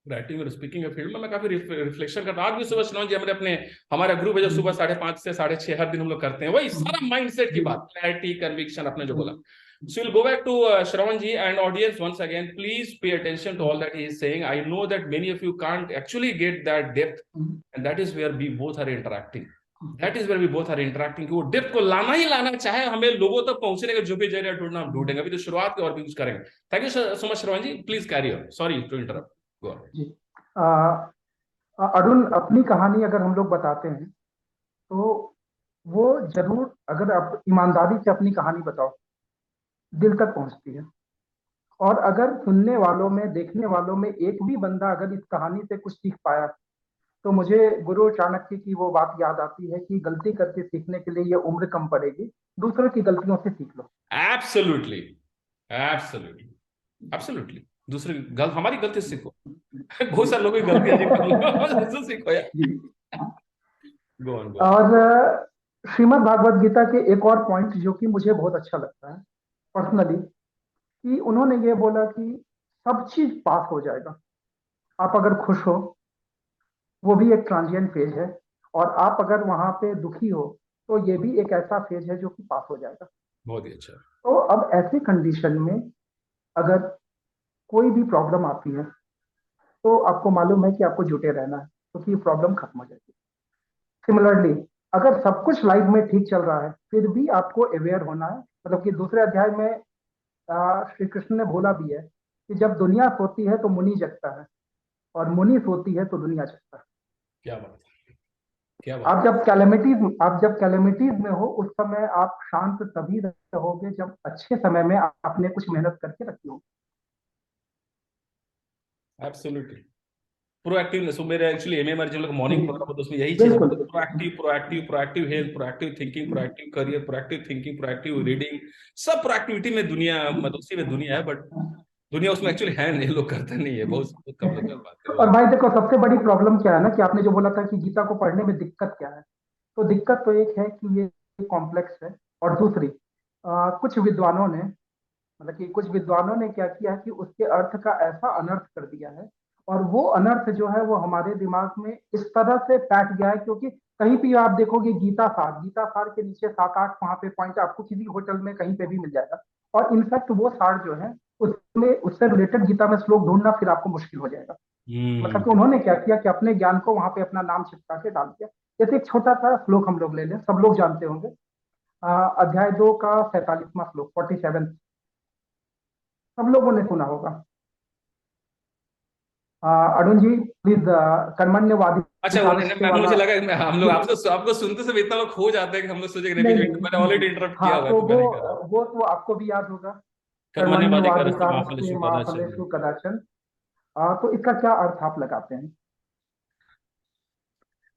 Speaker 2: राइटिंग और स्पीकिंग के फील्ड में मैं काफी रिफ्लेक्शन करता हूँ। आज भी सुबह श्रवण जी हमने अपने हमारा ग्रुप है जो सुबह
Speaker 1: हम्म,
Speaker 2: 5:30 से 6:30 हर दिन हम लोग करते हैं, वही सारा
Speaker 1: हम्म,
Speaker 2: माइंडसेट की
Speaker 1: जी
Speaker 2: बात, क्लैरिटी, कन्विक्शन, आपने जो
Speaker 1: जी
Speaker 2: बोला। So we'll go back to Shravan ji and audience once again. Please pay attention to all that he is saying. I know that many of you can't actually get that depth,
Speaker 1: hmm,
Speaker 2: and that is where we both are interacting. That is where we both are interacting. कि वो depth को लाना ही लाना, चाहे हमें लोगों तक पहुंचने का जो भी जरिया ढूंढना हम ढूंढेंगे। अभी तो शुरुआत के और भी कुछ करेंगे। Thank you so much Shravan ji, please carry on, sorry to interrupt, go on.
Speaker 1: जी। आ, अरुण, अपनी कहानी अगर हम लोग बताते हैं तो वो जरूर, अगर आप ईमानदारी से अपनी कहानी बताओ, दिल तक पहुंचती है। और अगर सुनने वालों में, देखने वालों में एक भी बंदा अगर इस कहानी से कुछ सीख पाया, तो मुझे गुरु चाणक्य की वो बात याद आती है कि गलती करके सीखने के लिए ये उम्र कम पड़ेगी, दूसरों की गलतियों से सीख लो।
Speaker 2: Absolutely, absolutely, absolutely. दूसरी गल हमारी गलती से सीखो। बहुत सारे लोगों की गलती है जी, कर लो सीखो यार।
Speaker 1: जी।
Speaker 2: Go on, go on.
Speaker 1: और श्रीमद् भागवत गीता के एक और पॉइंट जो कि मुझे बहुत अच्छा लगता है पर्सनली, कि उन्होंने ये बोला कि सब चीज पास हो जाएगा, आप अगर खुश हो वो भी एक ट्रांजिएंट फेज है, और आप अगर वहां पे दुखी हो तो ये भी एक ऐसा फेज है जो कि पास हो जाएगा।
Speaker 2: बहुत ही अच्छा।
Speaker 1: तो अब ऐसे कंडीशन में अगर कोई भी प्रॉब्लम आती है तो आपको मालूम है कि आपको जुटे रहना है, क्योंकि ये प्रॉब्लम खत्म हो जाएगी। सिमिलरली, अगर सब कुछ लाइफ में ठीक चल रहा है फिर भी आपको अवेयर होना है। मतलब कि दूसरे अध्याय में श्री कृष्ण ने बोला भी है कि जब दुनिया सोती है तो मुनि जगता है, और मुनि सोती है तो दुनिया जगता है।
Speaker 2: क्या बात है, क्या बात
Speaker 1: आप जब कैलेमिटीज में हो उस समय आप शांत तभी रहोगे जब अच्छे समय में आपने कुछ मेहनत करके रखी हो।
Speaker 2: है, एब्सोल्युटली। प्रोएक्टिवनेस, वो मेरे एक्चुअली एमएमआर जो लोग
Speaker 1: जी,
Speaker 2: मॉर्निंग प्रोग्राम होता है उसमें यही चीज
Speaker 1: बिल्कुल।
Speaker 2: बोलते हैं, proactive, proactive, proactive health, proactive thinking, proactive career, proactive thinking, proactive reading, सब प्रोएक्टिविटी में दुनिया, मतलब उसी में दुनिया है, बट दुनिया उसमें एक्चुअली है नहीं, लोग करते नहीं है, बहुत बहुत कम लोग कर पाते
Speaker 1: और
Speaker 2: हैं।
Speaker 1: भाई देखो, सबसे बड़ी प्रॉब्लम क्या है ना, कि आपने जो बोला था कि गीता को पढ़ने में दिक्कत क्या है, तो दिक्कत तो एक है कि ये कॉम्प्लेक्स है, और दूसरी कुछ विद्वानों ने, मतलब कि कुछ विद्वानों ने क्या किया कि उसके अर्थ का ऐसा अनर्थ कर दिया है, और वो अनर्थ जो है वो हमारे दिमाग में इस तरह से बैठ गया है, क्योंकि कहीं भी आप देखोगे गीता सार के नीचे 7-8 वहां पे पॉइंट आपको किसी होटल में कहीं पे भी मिल जाएगा। और इनफैक्ट वो सार जो है उसमें, उससे रिलेटेड गीता में श्लोक ढूंढना फिर आपको मुश्किल हो जाएगा। मतलब कि
Speaker 2: हम्म।
Speaker 1: उन्होंने क्या किया कि अपने ज्ञान को वहां पे अपना नाम चिपका के डाल दिया। जैसे एक छोटा सा श्लोक हम लोग ले लें, सब लोग जानते होंगे, अध्याय 2 का 47वां श्लोक, 47, सब लोगों ने सुना होगा। अरुण जी प्लीज,
Speaker 2: अच्छा,
Speaker 1: कर्मण्यवादी
Speaker 2: मुझे
Speaker 1: वाला।
Speaker 2: लगा हम लोग
Speaker 1: जी,
Speaker 2: आपको सुनते समय इतना लोग खो जाते हैं कि हम लोग सोचे कि
Speaker 1: नहीं
Speaker 2: बीच में
Speaker 1: नहीं,
Speaker 2: मैंने
Speaker 1: जी
Speaker 2: ऑलरेडी
Speaker 1: जी।
Speaker 2: इंटरप्ट किया
Speaker 1: हाँ
Speaker 2: हुआ है
Speaker 1: तो
Speaker 2: तो मैं नहीं कर रहा।
Speaker 1: वो तो आपको भी याद होगा,
Speaker 2: कर्मण्यवादी का रस्ते
Speaker 1: कर्मण्यवाधिकार
Speaker 2: मां फलेषु
Speaker 1: फलेषु
Speaker 2: कदाचन।
Speaker 1: कदाचन। तो इसका क्या अर्थ आप लगाते हैं?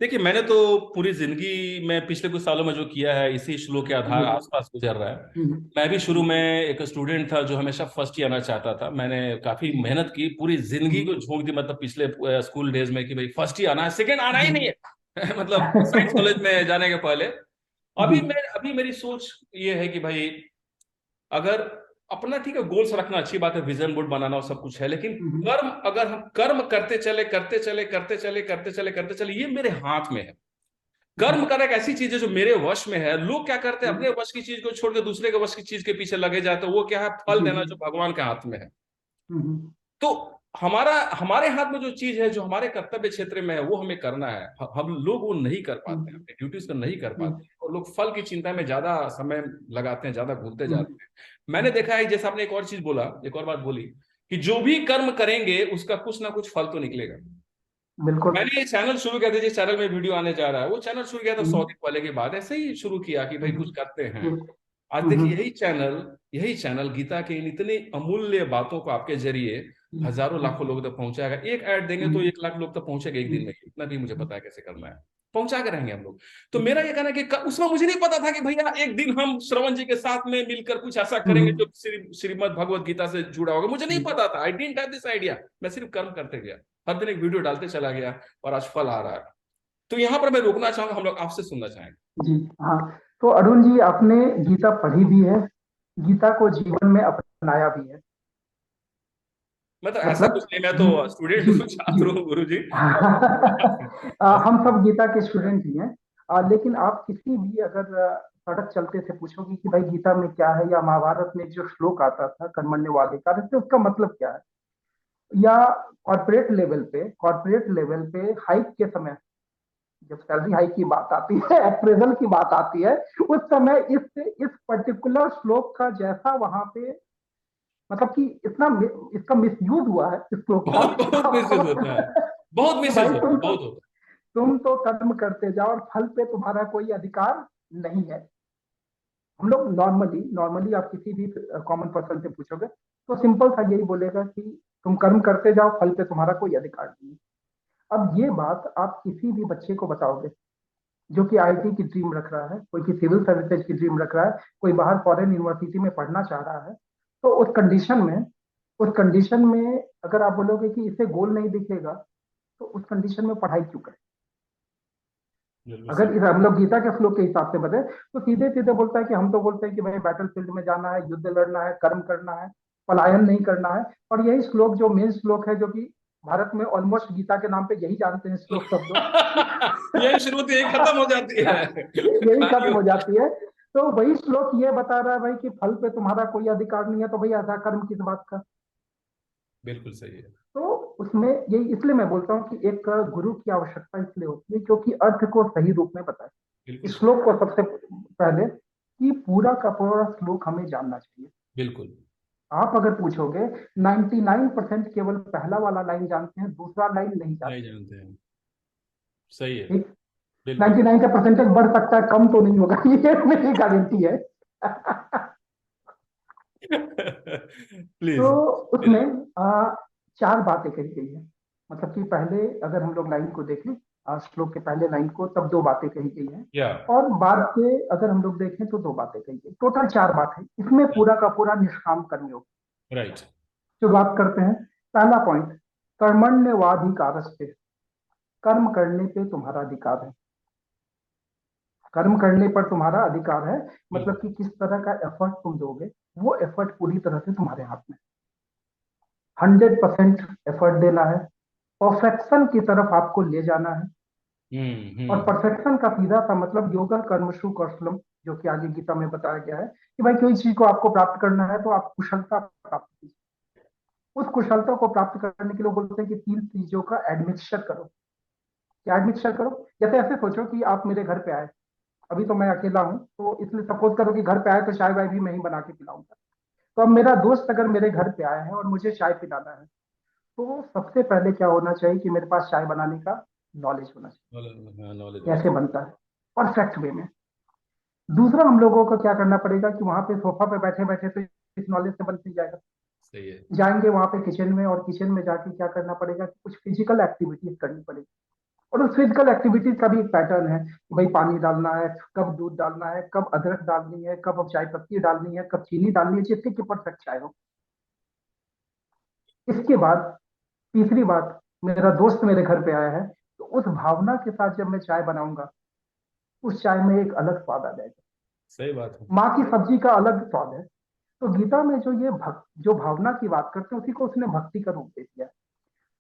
Speaker 2: देखिए, मैंने तो पूरी जिंदगी में पिछले कुछ सालों में जो किया है इसी श्लोक के आधार
Speaker 1: जी।
Speaker 2: आसपास गुजर रहा है।
Speaker 1: हम्म,
Speaker 2: मैं भी शुरू में एक स्टूडेंट था जो हमेशा फर्स्ट ही आना चाहता था। मैंने काफी मेहनत की, पूरी जिंदगी को
Speaker 1: हम्म,
Speaker 2: झोंक दी, मतलब पिछले स्कूल डेज में कि भाई फर्स्ट ही आना है, सेकंड आना ही नहीं
Speaker 1: हम्म,
Speaker 2: है। मतलब साइंस कॉलेज में जाने के पहले।
Speaker 1: जी।
Speaker 2: अभी मेरी सोच ये है कि भाई अगर अपना, ठीक है, गोल्स रखना अच्छी बात है, विजन बोर्ड बनाना और सब कुछ है, लेकिन
Speaker 1: हम्म,
Speaker 2: कर्म, अगर हम कर्म करते चले करते चले करते चले करते चले करते चले, ये मेरे हाथ में है। कर्म करना एक ऐसी चीज है जो मेरे वश में है। लोग क्या करते हैं, अपने वश की चीज को छोड़ के दूसरे के वश की चीज के पीछे लगे जाते हैं, वो क्या है, फल
Speaker 1: जी
Speaker 2: देना
Speaker 1: जी।
Speaker 2: जो भगवान के हाथ में है।
Speaker 1: हम्म,
Speaker 2: तो हमारे हाथ में जो चीज है, जो हमारे कर्तव्य क्षेत्र में है, वो हमें करना है। हम लोग वो नहीं कर पाते हैं,
Speaker 1: हम्म,
Speaker 2: अपनी ड्यूटीज को नहीं कर
Speaker 1: हम्म,
Speaker 2: पाते हैं, और लोग फल की चिंता में ज्यादा समय लगाते हैं, ज्यादा घूमते
Speaker 1: हम्म,
Speaker 2: जाते हैं। मैंने देखा है, जैसे आपने एक और चीज बोला, एक और बात बोली, कि जो भी कर्म करेंगे उसका कुछ ना कुछ फल तो निकलेगा।
Speaker 1: बिल्कुल।
Speaker 2: मैंने ये चैनल शुरू किया था, जिस चैनल में वीडियो आने जा रहा है, वो चैनल शुरू किया था 100 दिन
Speaker 1: हम्म,
Speaker 2: पहले के बाद, ऐसे ही शुरू किया कि भाई
Speaker 1: हम्म,
Speaker 2: कुछ करते हैं।
Speaker 1: जी,
Speaker 2: आज देखिए, यही चैनल गीता के इन इतनी अमूल्य बातों को आपके जरिए हजारों लाखों लोगों तक पहुंचाएगा। एक ऐड देंगे तो 1 लाख लोग तक पहुंचेगा एक दिन में, इतना भी मुझे पता है कैसे करना है, पहुंचा के रहेंगे हम लोग। तो मेरा ये कहना है कि उसमें मुझे नहीं पता था कि भैया एक दिन हम श्रवण जी के साथ में मिलकर कुछ ऐसा करेंगे जो श्रीमद् भगवत गीता से जुड़ा होगा, मुझे नहीं पता था। I didn't have this idea, मैं सिर्फ कर्म करते गया। हर दिन एक वीडियो डालते चला गया और आज फल आ रहा है। तो यहाँ पर मैं रोकना चाहूंगा, हम लोग आपसे सुनना चाहेंगे।
Speaker 1: जी हाँ। तो अरुण जी, आपने गीता पढ़ी भी है, गीता को जीवन में अपनाया भी है।
Speaker 2: मैं तो ऐसा कुछ
Speaker 1: मतलब
Speaker 2: नहीं, मैं तो
Speaker 1: गी,
Speaker 2: स्टूडेंट
Speaker 1: जी
Speaker 2: हूँ, छात्र
Speaker 1: जी।
Speaker 2: हूँ गुरु जी।
Speaker 1: हम सब गीता के स्टूडेंट ही हैं। लेकिन आप किसी भी अगर सड़क चलते से पूछोगे कि भाई गीता में क्या है, या महाभारत में जो श्लोक आता था कर्मण्यवाधिकार, तो उसका मतलब क्या है, या कॉर्पोरेट लेवल पे हाइक के समय जब सैलरी हाइक की बात आती है, अप्रेजल की बात आती है, उस समय इस पर्टिकुलर श्लोक का जैसा वहां पे, मतलब कि इतना इसका मिसयूज हुआ है इस श्लोक का।
Speaker 2: बहुत बहुत मिसयूज होता है, बहुत
Speaker 1: कि
Speaker 2: मिसयूज
Speaker 1: भाई
Speaker 2: होता है, बहुत होता
Speaker 1: तुम तो कर्म करते जाओ और फल पे तुम्हारा कोई अधिकार नहीं है। हम लोग नॉर्मली नॉर्मली आप किसी भी कॉमन पर्सन से पूछोगे तो सिंपल सा यही बोलेगा कि तुम कर्म करते जाओ, फल पे तुम्हारा कोई अधिकार नहीं है। अब ये बात आप किसी भी बच्चे को बताओगे जो कि आईटी की ड्रीम रख रहा है, कोई की सिविल सर्विसेज की ड्रीम रख रहा है, कोई बाहर फॉरेन यूनिवर्सिटी में पढ़ना चाह रहा है, तो उस कंडीशन में अगर आप बोलोगे कि इसे गोल नहीं दिखेगा, तो उस कंडीशन में पढ़ाई क्यों करें?
Speaker 2: है। बिल्कुल सही।
Speaker 1: अगर हम लोग गीता के श्लोक के हिसाब से बताए तो सीधे सीधे बोलता है कि हम तो बोलते हैं कि भाई बैटल फील्ड में जाना है, युद्ध लड़ना है, कर्म करना है, पलायन नहीं करना है। और यही श्लोक जो मेन श्लोक है, जो कि भारत में ऑलमोस्ट गीता के नाम पे यही जानते हैं श्लोक सब लोग।
Speaker 2: यही शुरू होती है, यही खत्म हो जाती है।
Speaker 1: यही खत्म
Speaker 2: कहानी।
Speaker 1: हो जाती है। तो वही श्लोक ये बता रहा है भाई कि फल पे तुम्हारा कोई अधिकार नहीं है, तो भाई ऐसा कर्म किस बात का?
Speaker 2: बिल्कुल सही है।
Speaker 1: तो उसमें यही, इसलिए मैं बोलता हूँ कि एक गुरु की आवश्यकता इसलिए होती है क्योंकि अर्थ को सही रूप में बताए।
Speaker 2: बिल्कुल
Speaker 1: इस
Speaker 2: सही।
Speaker 1: श्लोक को सबसे पहले कि पूरा का पूरा श्लोक हमें जानना चाहिए।
Speaker 2: बिल्कुल।
Speaker 1: आप अगर पूछोगे 99% केवल पहला वाला लाइन जानते हैं, दूसरा लाइन नहीं
Speaker 2: नहीं
Speaker 1: जानते।
Speaker 2: जानते हैं। सही है।
Speaker 1: ठीक।
Speaker 2: बिल्कुल।
Speaker 1: 99 का परसेंटेज बढ़ सकता है, कम तो नहीं होगा, ये मेरी गारंटी है। तो
Speaker 2: प्लीज।
Speaker 1: उसमें चार बातें कही गई है। मतलब कि पहले अगर हम लोग लाइन को देखें, श्लोक के पहले लाइन को, तब दो बातें कही गई हैं।
Speaker 2: या।
Speaker 1: और बाद के अगर हम लोग देखें तो दो बातें कही गई, टोटल चार बात है इसमें, पूरा का पूरा निष्काम कर्मयोग।
Speaker 2: राइट।
Speaker 1: शुरुआत करते हैं। पहला पॉइंट, कर्मण्यवाधिकारस्ते, कर्म करने पे तुम्हारा अधिकार है। कर्म करने पर तुम्हारा अधिकार है, मतलब
Speaker 2: बिल्कुल।
Speaker 1: कि किस तरह का एफर्ट तुम दोगे, वो एफर्ट पूरी तरह से तुम्हारे हाथ में। 100% एफर्ट देना है, परफेक्शन की तरफ आपको ले जाना है। और
Speaker 2: हम्म।
Speaker 1: परफेक्शन का सीधा सा मतलब योगा कर्मशु कौशलम, जो कि आगे गीता में बताया गया है कि भाई कोई चीज को आपको प्राप्त करना है तो आप कुशलता प्राप्त कीजिए। उस कुशलता को प्राप्त करने के लिए बोलते हैं कि तीन चीजों का एडमिक्सचर करो। क्या एडमिक्सचर करो? जैसे ऐसे सोचो कि आप मेरे घर पे आए, अभी तो मैं अकेला हूं, तो इसलिए सपोज करो कि घर पे आए तो चाय वाय भी मैं ही बना के पिलाऊंगा। तो अब मेरा दोस्त अगर मेरे घर पे आया है और मुझे चाय पिलाना है, तो सबसे पहले क्या होना चाहिए कि मेरे पास चाय बनाने का नॉलेज होना चाहिए,
Speaker 2: नॉलेज होना
Speaker 1: कैसे
Speaker 2: चाहिए।
Speaker 1: बनता है, परफेक्ट वे में। दूसरा, हम लोगों को क्या करना पड़ेगा कि वहां पे सोफा पे बैठे बैठे तो इस नॉलेज से बन नहीं जाएगा।
Speaker 2: सही है।
Speaker 1: जाएंगे वहां पे किचन में, और किचन में जाके क्या करना पड़ेगा कि कुछ फिजिकल एक्टिविटीज करनी पड़ेगी। और उस फिजिकल एक्टिविटीज का भी एक पैटर्न है कि भाई पानी डालना है, कब दूध डालना है, कब अदरक डालनी है, कब चाय पत्ती डालनी है, कब चीनी डालनी है, जिससे कि परफेक्ट चाय हो। इसके बाद तीसरी बात, मेरा दोस्त मेरे घर पे आया है, तो उस भावना के साथ जब मैं चाय बनाऊंगा, उस चाय में एक अलग स्वाद आ जाएगा।
Speaker 2: सही बात है।
Speaker 1: माँ की सब्जी का अलग स्वाद है। तो गीता में जो ये जो भावना की बात करते हैं, उसी को उसने भक्ति का रूप दे दिया है।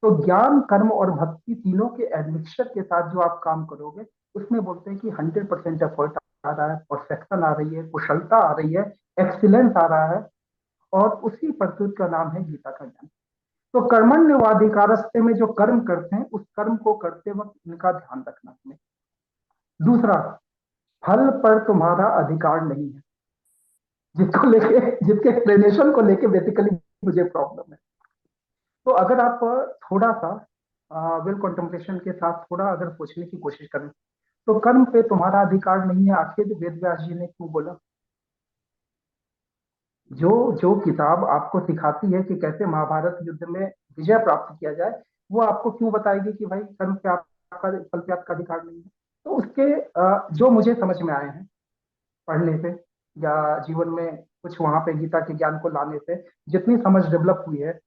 Speaker 1: तो ज्ञान, कर्म और भक्ति तीनों के एडमिक्सचर के साथ जो आप काम करोगे, उसमें बोलते हैं कि 100% एफर्ट आ रहा है, परफेक्शन आ रही है, कुशलता आ रही है, एक्सीलेंस आ रहा है। और उसी प्रस्तुत का नाम है गीता का ज्ञान। तो कर्मण्यवाधिकारस्ते में जो कर्म करते हैं, उस कर्म को करते वक्त इनका ध्यान रखना हमें। दूसरा, फल पर तुम्हारा अधिकार नहीं है, जिसको लेके, जिसके एक्सप्लेनेशन को लेके बेसिकली मुझे प्रॉब्लम है। तो अगर आप थोड़ा सा विल कंटेम्पलेशन के साथ थोड़ा अगर सोचने की कोशिश करें, तो कर्म पे तुम्हारा अधिकार नहीं है, आखिर वेद व्यास जी ने क्यों बोला? जो जो किताब आपको सिखाती है कि कैसे महाभारत युद्ध में विजय प्राप्त किया जाए, वो आपको क्यों बताएगी कि भाई कर्म पे आपका, फल पे आपका अधिकार नहीं है? तो उसके जो मुझे समझ में आए हैं पढ़ने से, या जीवन में कुछ वहां पे गीता के ज्ञान को लाने से जितनी समझ डेवलप हुई है,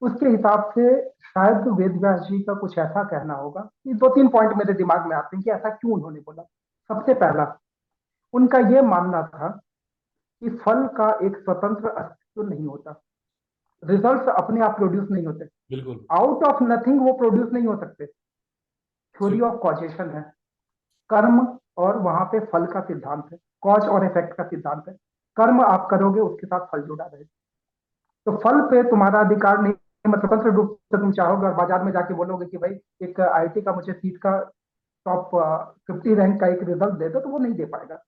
Speaker 1: उसके हिसाब से शायद वेद व्यास जी का कुछ ऐसा कहना होगा कि दो तीन पॉइंट मेरे दिमाग में आते हैं कि ऐसा क्यों उन्होंने बोला। सबसे पहला, उनका यह मानना था कि फल का एक स्वतंत्र अस्तित्व नहीं होता, रिजल्ट्स अपने आप प्रोड्यूस नहीं होते,
Speaker 2: बिल्कुल।
Speaker 1: आउट ऑफ नथिंग वो प्रोड्यूस नहीं हो सकते। थ्योरी ऑफ कॉजेशन है, कर्म और वहां पे फल का सिद्धांत है, कॉज और इफेक्ट का सिद्धांत है। कर्म आप करोगे उसके साथ फल जुड़ा रहेगा। तो फल पे तुम्हारा अधिकार नहीं, मतलब स्वतंत्र रूप से तुम चाहोगे और बाजार में जाके बोलोगे कि भाई एक आईटी का मुझे सीट का टॉप 50 रैंक का एक रिजल्ट दे दो, तो वो नहीं दे पाएगा।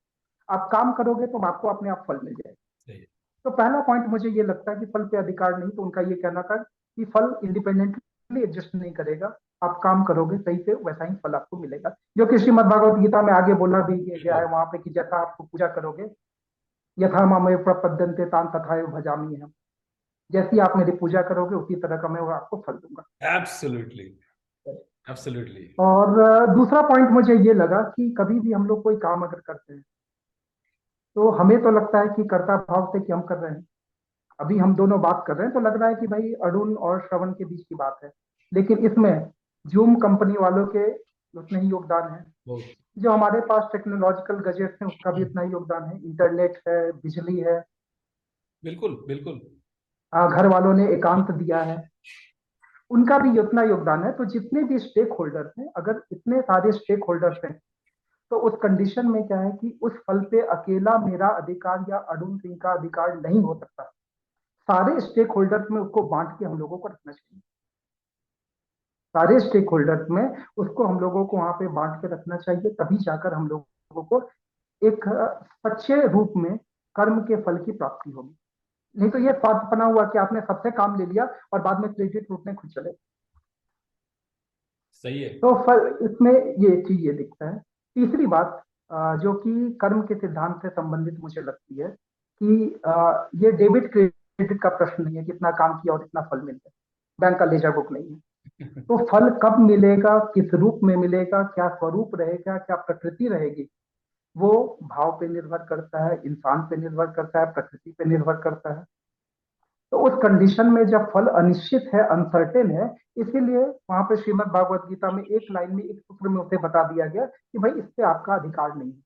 Speaker 1: आप काम करोगे तो आपको अपने आप फल मिल जाएगा।
Speaker 2: सही है।
Speaker 1: तो पहला पॉइंट मुझे ये लगता है कि फल पे अधिकार नहीं, तो उनका ये कहना था कि फल इंडिपेंडेंटली एग्जिस्ट नहीं करेगा, आप काम करोगे सही से वैसा ही फल आपको मिलेगा, जो कि श्रीमद भागवत गीता में आगे बोला भी गया है
Speaker 2: बिल्कुल।
Speaker 1: वहां पे कि जैसा आप पूजा करोगे, यथा मामय प्रपद्यन्ते तान तथा भजामी हम, जैसी आप मेरी पूजा करोगे उसी तरह का मैं वो आपको फल दूंगा।
Speaker 2: एब्सोल्युटली। एब्सोल्युटली।
Speaker 1: और दूसरा पॉइंट मुझे ये लगा कि कभी भी हम लोग कोई काम अगर करते हैं तो हमें तो लगता है कि कर्ता भाव से कि हम कर रहे हैं। अभी हम दोनों बात कर रहे हैं तो लग रहा है कि भाई अरुण और श्रवण के बीच की बात है, लेकिन इसमें जूम कंपनी वालों के उतने ही योगदान है,
Speaker 2: बहुत।
Speaker 1: जो हमारे पास टेक्नोलॉजिकल गैजेट्स हैं उसका भी उतना ही योगदान है, इंटरनेट है, बिजली है,
Speaker 2: बिल्कुल बिल्कुल।
Speaker 1: घर वालों ने एकांत दिया है, उनका भी उतना योगदान है। तो जितने भी स्टेक होल्डर्स हैं, अगर इतने सारे स्टेक होल्डर्स हैं, तो उस कंडीशन में क्या है कि उस फल पे अकेला मेरा अधिकार या अरुण सिंह का अधिकार नहीं हो सकता। सारे स्टेक होल्डर्स में उसको बांट के हम लोगों को रखना चाहिए, सारे स्टेक होल्डर्स में उसको हम लोगों को वहां पे बांट के रखना चाहिए, तभी जाकर हम लोगों को एक सच्चे रूप में कर्म के फल की प्राप्ति होगी। नहीं तो ये स्वार्थपना हुआ कि आपने सबसे काम ले लिया और बाद में क्रेडिट लूटने खुद चले।
Speaker 2: सही है।
Speaker 1: तो फल इसमें ये चीज ये दिखता है। तीसरी बात जो कि कर्म के सिद्धांत से संबंधित मुझे लगती है कि ये डेबिट क्रेडिट का प्रश्न नहीं है, कितना काम किया और इतना फल मिल गया, बैंक का लेजर बुक नहीं है। तो फल कब मिलेगा, किस रूप में मिलेगा, क्या स्वरूप रहेगा, क्या प्रकृति रहेगी, वो भाव पे निर्भर करता है, इंसान पे निर्भर करता है, प्रकृति पे निर्भर करता है। तो उस कंडीशन में जब फल अनिश्चित है, अनसर्टेन है, इसीलिए वहां पे श्रीमद् भागवत गीता में एक लाइन में एक सूत्र में उसे बता दिया गया कि भाई इस पे आपका अधिकार नहीं है,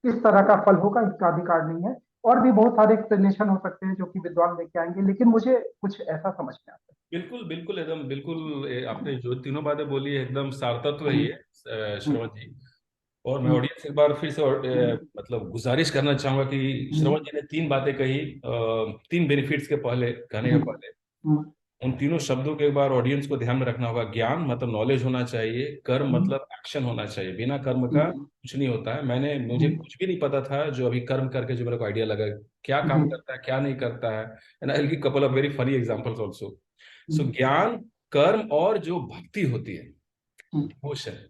Speaker 1: किस तरह का फल होगा इसका अधिकार नहीं है। और भी बहुत सारे एक्सप्लेनेशन हो सकते हैं जो कि विद्वान लेके आएंगे, लेकिन मुझे कुछ ऐसा समझ में आता
Speaker 2: बिल्कुल बिल्कुल एकदम बिल्कुल। आपने जो तीनों बातें बोली है एकदम सारतत्व
Speaker 1: है।
Speaker 2: ही है श्रवण जी। और मैं
Speaker 1: हम्म,
Speaker 2: ऑडियंस एक बार फिर से मतलब गुजारिश करना चाहूंगा कि
Speaker 1: हम्म,
Speaker 2: श्रवण जी ने तीन बातें कही, तीन बेनिफिट्स के पहले कहने के
Speaker 1: हम्म,
Speaker 2: पहले
Speaker 1: हम्म,
Speaker 2: उन तीनों शब्दों के एक बार ऑडियंस को ध्यान में रखना होगा। ज्ञान मतलब नॉलेज होना चाहिए, कर्म
Speaker 1: हम्म,
Speaker 2: मतलब एक्शन होना चाहिए, बिना कर्म का
Speaker 1: हम्म,
Speaker 2: कुछ नहीं होता है। मुझे
Speaker 1: हम्म,
Speaker 2: कुछ भी नहीं पता था, जो अभी कर्म करके जो मेरे को आइडिया लगा क्या काम
Speaker 1: हम्म,
Speaker 2: करता है क्या नहीं करता है। And I will give couple of very funny examples also. So
Speaker 1: hmm,
Speaker 2: ज्ञान, कर्म और जो भक्ति होती है,
Speaker 1: हम्म,
Speaker 2: डिवोशन।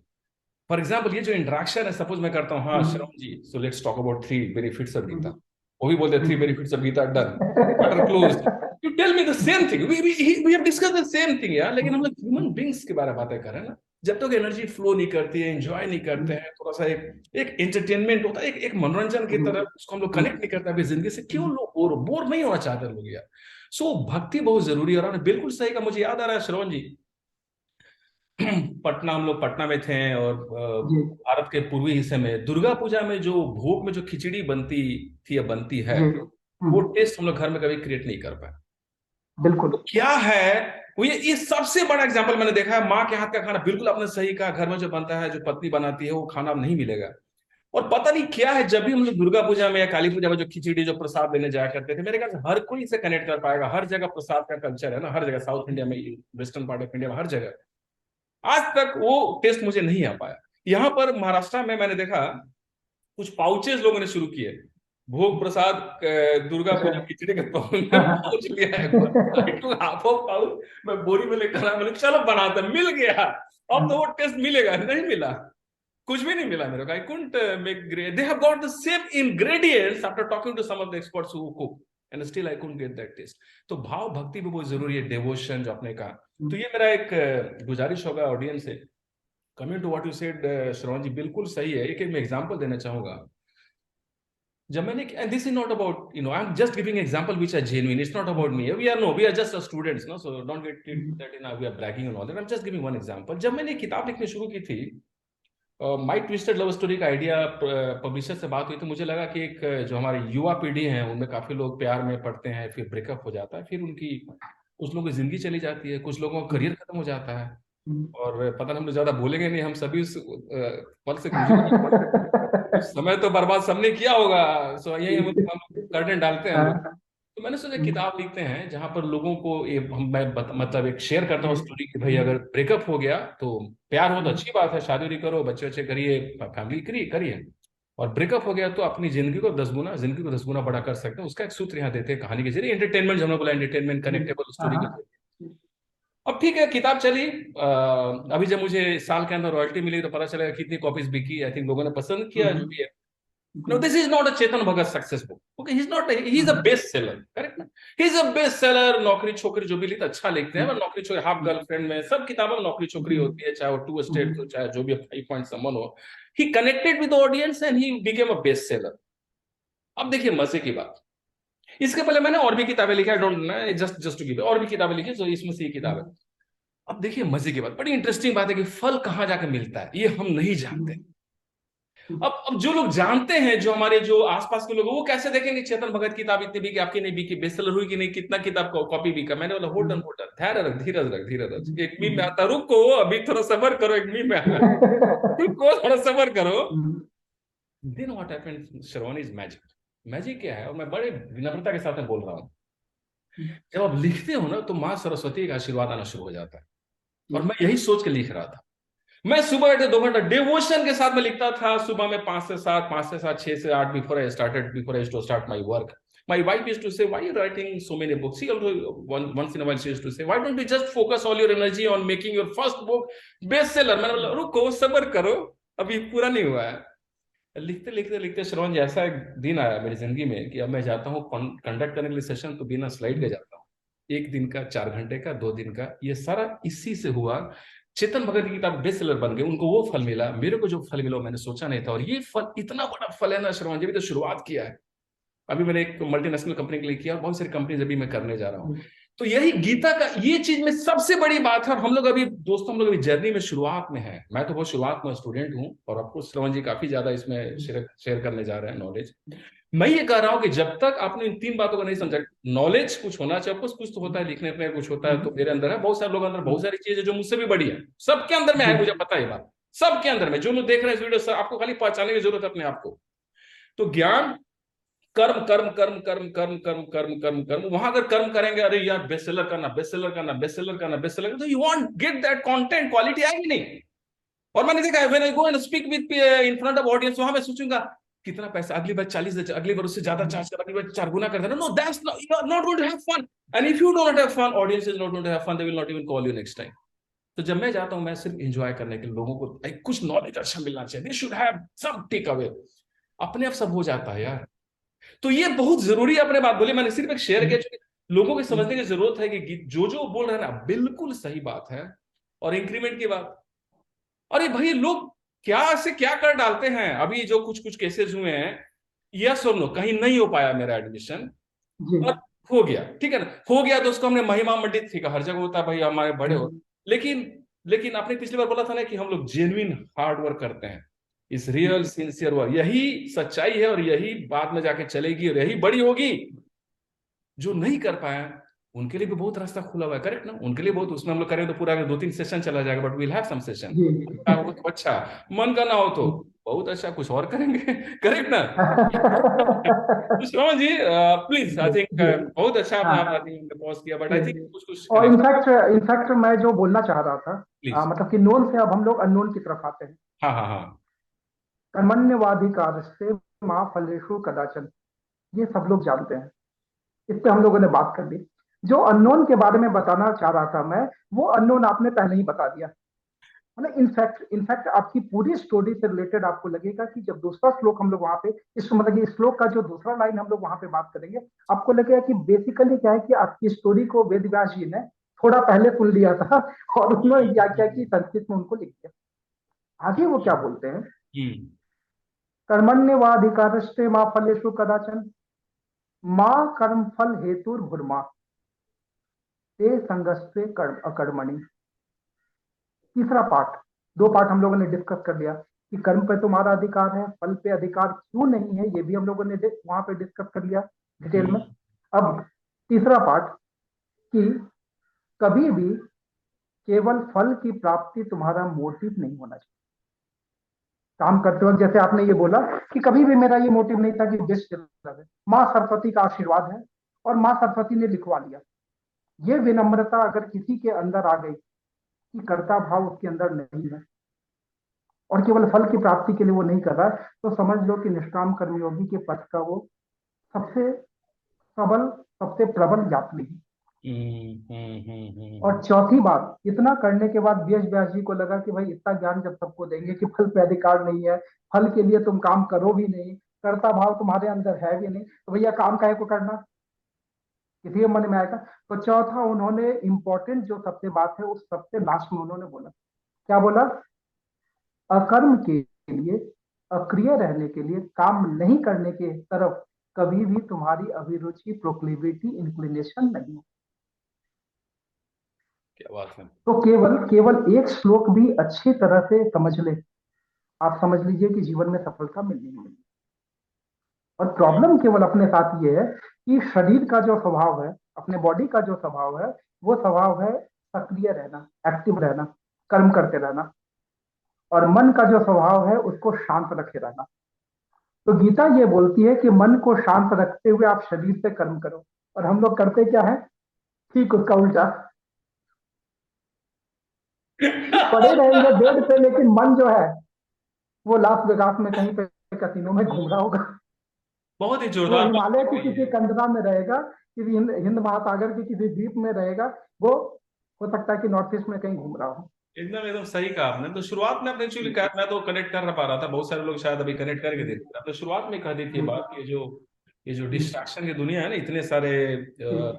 Speaker 2: फॉर एग्जाम्पल ये जो इंटरेक्शन है, सपोज मैं करता हूँ, हाँ
Speaker 1: हम्म,
Speaker 2: Shravan ji, so let's talk about three benefits of Gita.
Speaker 1: Hmm,
Speaker 2: वो भी बोलते three
Speaker 1: hmm,
Speaker 2: benefits of Gita done, matter close. You tell me the same thing, we have discuss the same thing यार, लेकिन हम लोग ह्यूमन बींग्स के बारे में बातें कर रहे हैं ना। जब तक एनर्जी फ्लो नहीं करती है, एंजॉय नहीं करते हैं, थोड़ा सा एक एक एंटरटेनमेंट होता है, एक मनोरंजन की तरह उसको हम लोग कनेक्ट नहीं करते अपनी जिंदगी से, क्यों लोग बोर नहीं होना चाहते लोग यार। सो भक्ति बहुत जरूरी है। और आपने बिल्कुल सही कहा, मुझे याद आ रहा है श्रवण जी, पटना, हम लोग पटना में थे और
Speaker 1: जी,
Speaker 2: भारत के पूर्वी हिस्से में दुर्गा पूजा में जो भोग में जो खिचड़ी बनती थी या बनती है,
Speaker 1: जी,
Speaker 2: वो टेस्ट हम लोग घर में कभी क्रिएट नहीं कर पाए।
Speaker 1: बिल्कुल।
Speaker 2: तो क्या है वो, ये सबसे बड़ा एग्जाम्पल मैंने देखा है। माँ के हाथ का खाना बिल्कुल आपने सही कहा, घर में जो बनता है, जो पत्नी बनाती है, वो खाना अब नहीं मिलेगा। और पता नहीं क्या है, जब भी हम लोग दुर्गा पूजा में या काली पूजा में जो खिचड़ी जो प्रसाद लेने जाया करते थे, मेरे ख्याल से हर कोई इसे कनेक्ट कर पाएगा। हर जगह प्रसाद का कल्चर है ना, हर जगह, साउथ इंडिया में, वेस्टर्न पार्ट ऑफ इंडिया में, हर जगह। आज तक वो टेस्ट मुझे नहीं आ पाया। यहाँ पर महाराष्ट्र में मैंने देखा कुछ पाउचेज लोगों ने शुरू किए, भोग प्रसाद दुर्गा
Speaker 1: अच्छा।
Speaker 2: पूजा खिचड़ी के
Speaker 1: हाँ, हाँ।
Speaker 2: पाउच लिया है। आई टू हाफ ऑफ पाउच, मैं बोरी में लेकर आया, मैंने चलो बनाते, मिल गया। अब तो वो टेस्ट मिलेगा, नहीं मिला, कुछ भी नहीं मिला मेरे को। I couldn't make great, they have got the same ingredients after talking to some of the experts who cook, and still I couldn't get that taste. तो भाव भक्ति भी बहुत जरूरी है, डिवोशन जो आपने कहा। तो ये मेरा एक गुजारिश होगा ऑडियंस से। Coming to what you said Shravan ji, बिल्कुल सही है। एक एक मैं एग्जांपल देना चाहूंगा। जब मैंने, and this is not about, I'm just giving example which are genuine. It's not about me. We are just students, no? So don't get it that we are bragging and all that. I'm just giving one example. जब मैंने किताब लिखनी शुरू की थी, माई twisted love story का idea publisher से बात हुई, तो मुझे लगा कि एक जो हमारी युवा पीढ़ी है उनमें काफी लोग प्यार में पड़ते हैं, फिर ब्रेकअप हो जाता है, फिर उनकी, कुछ लोगों की जिंदगी चली जाती है, कुछ लोगों का करियर खत्म हो जाता है, और पता नहीं हम लोग ज्यादा बोलेंगे नहीं, हम सभी उस पल से गुजरे, समय तो बर्बाद सबने किया होगा, सो यही हम कर्टन डालते हैं हम लोग। तो मैंने सोचा किताब लिखते हैं जहां पर लोगों को मतलब एक शेयर करता हूँ स्टोरी कि भाई अगर ब्रेकअप हो गया तो प्यार हो तो अच्छी बात है, शादी करो, बच्चे बच्चे करिए, फैमिली करिए, और ब्रेकअप हो गया तो अपनी जिंदगी को 10 गुना बड़ा कर सकते हैं। उसका एक सूत्र यहाँ देते हैं कहानी के जरिए, एंटरटेनमेंट, हमने बोला एंटरटेनमेंट, कनेक्टेबल स्टोरी के जरिए। अब ठीक है, किताब चली, अभी जब मुझे साल के अंदर रॉयल्टी मिली तो पता चलेगा कितनी कॉपीज बिकी, आई थिंक लोगों ने पसंद किया, जो भी है। No, this is not a Chetan Bhagat success book. Okay, he's a bestseller, correct ना? He's a bestseller, नौकरी छोकरी जो भी लिखता अच्छा लिखते हैं, पर नौकरी छोकरी, हाफ गर्लफ्रेंड में, सब किताबों में नौकरी छोकरी होती है, चाहे वो 2 स्टेट हो, चाहे जो भी 5 पॉइंट समवन हो। He connected with the audience and he became a bestseller. अब देखिए मजे की बात, इसके पहले मैंने और भी किताबें लिखी, I don't know, just to give, और भी किताबें लिखी, तो इसमें से ये किताब है। अब देखिए मजे की बात, बड़ी इंटरेस्टिंग बात है कि फल कहाँ जाकर मिलता है ये हम नहीं जानते। अब जो लोग जानते हैं, जो हमारे जो आसपास के लोग, वो कैसे देखेंगे चेतन भगत की किताब इतनी बिकी, आपकी नहीं बिकी, बेस्टसेलर हुई कि नहीं, कितना किताब कॉपी बिका? मैंने बोला होल्ड ऑन, धैर्य रख, धीरज रख, धीरज रख, एक मीम में आता, रुको अभी थोड़ा सबर करो, एक मीम में आता, रुको थोड़ा सबर करो। Then what happened, Shravan, is magic. Magic क्या है, और मैं बड़े विनम्रता के साथ में बोल रहा हूँ, जब आप लिखते हो ना तो माँ सरस्वती का आशीर्वाद आना शुरू हो जाता है। और मैं यही सोच के लिख रहा था, मैं सुबह 2 घंटा डिवोशन के साथ में लिखता था, सुबह में 5 से 7, 5 से 7, 6 से 8, before I start my work. My wife used to say, why are you writing so many books? She also, once in a while she used to say, why don't you just focus all your energy on making your first book bestseller? मैंने बोला रुको सब्र करो, अभी पूरा नहीं हुआ है। लिखते लिखते लिखते श्रवण जी, ऐसा एक दिन आया मेरी जिंदगी में कि अब मैं जाता हूँ कंडक्ट करने के लिए सेशन, तो बिना स्लाइड के जाता हूँ, 1 दिन का, 4 घंटे का, 2 दिन का, ये सारा इसी से हुआ। चेतन भगत की किताब बेस्ट सेलर बन गई, उनको वो फल मिला, मेरे को जो फल मिला मैंने सोचा नहीं था। और ये फल इतना बड़ा फल है ना श्रवण जी, अभी तो शुरुआत किया है, अभी मैंने एक मल्टीनेशनल कंपनी के लिए किया, और बहुत सारी कंपनीज अभी मैं करने जा रहा हूँ। तो यही गीता का, ये चीज में सबसे बड़ी बात है। और हम लोग अभी दोस्तों, हम लोग अभी जर्नी में शुरुआत में है, मैं तो बहुत शुरुआत में स्टूडेंट हूँ, और आपको श्रवण जी काफी ज्यादा इसमें शेयर करने जा रहे हैं नॉलेज। मैं ये कह रहा हूं कि जब तक आपने इन 3 बातों को नहीं समझा, नॉलेज कुछ होना चाहिए, कुछ तो होता है, लिखने में कुछ होता है, तो मेरे अंदर है, बहुत सारे लोग अंदर बहुत सारी चीजें जो मुझसे भी बड़ी है, सबके अंदर में है, मुझे पता है ये बात, सबके अंदर में। जो लोग देख रहे हैं इस वीडियो, आपको खाली पहचानने की जरूरत है अपने आप को। तो ज्ञान, कर्म कर्म कर्म कर्म कर्म कर्म कर्म कर्म कर्म, वहां अगर कर्म करेंगे, अरे यार बेस्ट सेलर करना, बेस्ट सेलर करना, बेस्ट सेलर करना, बेस्ट सेलर, तो you want get that content, quality आएगी नहीं। और मैंने देखा है, when I go and speak with in front of audience, वहां मैं सोचूंगा कितना पैसा, अगली बार 40, अगली बार उससे ज्यादा चार्ज कर, अगली बार 4 गुना कर देना। No, that's not, you are not going to have fun, and if you don't have fun, audience is not going to have fun, they will not even call you next time. तो जब मैं जाता हूं, मैं सिर्फ enjoy करने के लिए, लोगों को कुछ नॉलेज अच्छा मिलना चाहिए, they should have some takeaway, अपने आप सब हो जाता है यार। तो ये बहुत जरूरी है, अपने बात बोली, मैंने सिर्फ एक शेयर किया, लोगों को समझने की जरूरत है कि जो बोल रहे हैं ना बिल्कुल सही बात है। और इंक्रीमेंट की बात, अरे भाई लोग क्या से क्या कर डालते हैं, अभी जो कुछ कुछ केसेस हुए हैं, यस और नो, कहीं नहीं हो पाया मेरा एडमिशन, और हो गया, ठीक है ना, हो गया तो उसको हमने महिमा मंडित, ठीक है, हर जगह होता है भाई, हमारे बड़े हो, लेकिन आपने पिछली बार बोला था ना कि हम लोग जेन्युइन हार्ड वर्क करते हैं, इस रियल सिंसियर वर्क, यही सच्चाई है, और यही बाद में जाके चलेगी, और यही बड़ी होगी। जो नहीं कर पाए उनके लिए भी बहुत रास्ता खुला हुआ है, करेक्ट ना, उनके लिए बहुत, उसमें हम लोग करें तो पूरा 2-3 सेशन चला जाएगा, but will have some session, तो अच्छा, मन का ना हो तो बहुत अच्छा कुछ और करेंगे, करेक्ट ना। तो श्रवण जी प्लीज, आई थिंक बहुत अच्छा आपने पॉज किया, बट आई थिंक कुछ कुछ
Speaker 1: और इनफैक्ट मैं जो बोलना चाह रहा था,
Speaker 2: प्लीज।
Speaker 1: मतलब कि नोन से अब हम लोग अननोन की तरफ आते हैं।
Speaker 2: हाँ हाँ हाँ,
Speaker 1: कर्मण्यवाधिकारस्ते मां फलेषु कदाचन, ये सब लोग जानते हैं, इस पे हम लोगों ने बात कर ली। जो अननोन के बारे में बताना चाह रहा था मैं, वो अननोन आपने पहले ही बता दिया। मतलब इनफैक्ट आपकी पूरी स्टोरी से रिलेटेड आपको लगेगा कि जब दूसरा श्लोक हम लोग वहां पे, इस मतलब कि श्लोक का जो दूसरा लाइन हम लोग वहां पे बात करेंगे, आपको लगेगा कि बेसिकली क्या है कि आपकी स्टोरी को वेद व्यास जी ने थोड़ा पहले सुन लिया था, और उन्होंने क्या किया कि संस्कृत में उनको लिख दिया। आगे वो क्या बोलते हैं, कर्मण्य वाधिकारस्ते माँ फलेषु कदाचन माँ कर्म फल हेतुर्भुर्मा ते संगस्ते कर्म अकर्मणि। तीसरा पार्ट, दो पार्ट हम लोगों ने डिस्कस कर लिया कि कर्म पे तुम्हारा अधिकार है, फल पे अधिकार क्यों नहीं है, ये भी हम लोगों ने वहां पे डिस्कस कर लिया डिटेल में। अब तीसरा पार्ट कि कभी भी केवल फल की प्राप्ति तुम्हारा मोटिव नहीं होना चाहिए काम करते वक्त। जैसे आपने ये बोला कि कभी भी मेरा ये मोटिव नहीं था कि बेस्ट लगे, माँ सरस्वती का आशीर्वाद है और माँ सरस्वती ने लिखवा लिया। ये विनम्रता अगर किसी के अंदर आ गई कि कर्ता भाव उसके अंदर नहीं है और केवल फल की प्राप्ति के लिए वो नहीं कर रहा है, तो समझ लो कि निष्काम कर्मयोगी के पथ का वो सबसे सबल, सबसे प्रबल यात्री है। और चौथी बात, इतना करने के बाद व्यास व्यास जी को लगा कि भाई इतना ज्ञान जब सबको देंगे कि फल पे अधिकार नहीं है, फल के लिए तुम काम करो भी नहीं, कर्ता भाव तुम्हारे अंदर है भी नहीं, तो भैया काम काहे को करना, किसी के मन में आएगा। तो चौथा उन्होंने इंपॉर्टेंट जो सबसे बात है उस सबसे लास्ट में उन्होंने बोला, क्या बोला, अकर्म के लिए, अक्रिय रहने के लिए, काम नहीं करने के तरफ कभी भी तुम्हारी अभिरुचि, प्रोक्लिविटी, इंक्लिनेशन नहीं है।
Speaker 2: क्या बात है।
Speaker 1: तो केवल केवल एक श्लोक भी अच्छी तरह से समझ ले, आप समझ लीजिए कि जीवन में सफलता मिलनी है। और प्रॉब्लम केवल अपने साथ ये है कि शरीर का जो स्वभाव है, अपने बॉडी का जो स्वभाव है, वो स्वभाव है सक्रिय रहना, एक्टिव रहना, कर्म करते रहना, और मन का जो स्वभाव है उसको शांत रखे रहना। तो गीता ये बोलती है कि मन को शांत रखते हुए आप शरीर से कर्म करो, और हम लोग करते क्या है, ठीक उसका उल्टा, पड़े रहेंगे बेड पे लेकिन मन जो है वो लास वेगास में कहीं पे कसिनो में घूम रहा होगा,
Speaker 2: बहुत ही
Speaker 1: वो
Speaker 2: जोरदार बात
Speaker 1: हिमालय के
Speaker 2: कही
Speaker 1: किसी
Speaker 2: है।
Speaker 1: कंदरा में रहेगा, किसी हिंद महासागर के किसी द्वीप में रहेगा, वो हो सकता है कि नॉर्थ ईस्ट में कहीं घूम रहा हो।
Speaker 2: एकदम एकदम सही कहा आपने। तो शुरुआत में आपने एक्चुअली कहा, मैं तो कनेक्ट कर ना पा रहा था, बहुत सारे लोग शायद अभी कनेक्ट करके देख रहे हैं। आपने शुरुआत में कह दी थी ये बात, ये जो डिस्ट्रैक्शन की दुनिया है ना, इतने सारे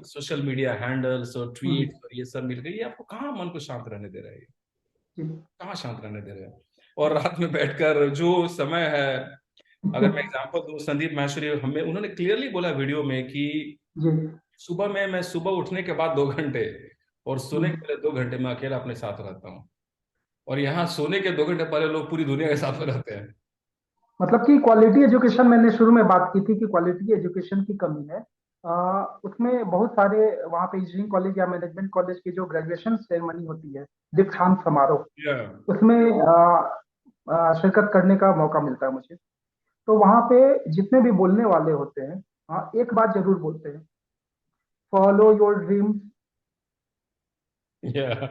Speaker 2: सोशल मीडिया हैंडल्स और ट्वीट और ये सब मिल गई, ये आपको कहाँ मन को शांत रहने दे रहे हैं, कहाँ शांत रहने दे रहे हैं। और रात में बैठकर जो समय है, अगर मैं एग्जांपल दूं, संदीप माहेश्वरी हमें उन्होंने क्लियरली बोला वीडियो में कि सुबह में मैं सुबह उठने के बाद 2 घंटे और सोने के पहले 2 घंटे मैं अकेला अपने साथ रहता हूँ, और यहाँ सोने के 2 घंटे पहले लोग पूरी दुनिया के साथ में रहते हैं।
Speaker 1: मतलब कि क्वालिटी एजुकेशन, मैंने शुरू में बात की थी कि क्वालिटी एजुकेशन की कमी है। उसमें बहुत सारे वहाँ पे इंजीनियरिंग कॉलेज या मैनेजमेंट कॉलेज की जो ग्रेजुएशन सेरेमनी होती है, दीक्षांत समारोह,
Speaker 2: Yeah.
Speaker 1: उसमें शिरकत करने का मौका मिलता है मुझे। तो वहाँ पे जितने भी बोलने वाले होते हैं, हाँ, एक बात जरूर बोलते हैं, follow your dreams,
Speaker 2: Yeah.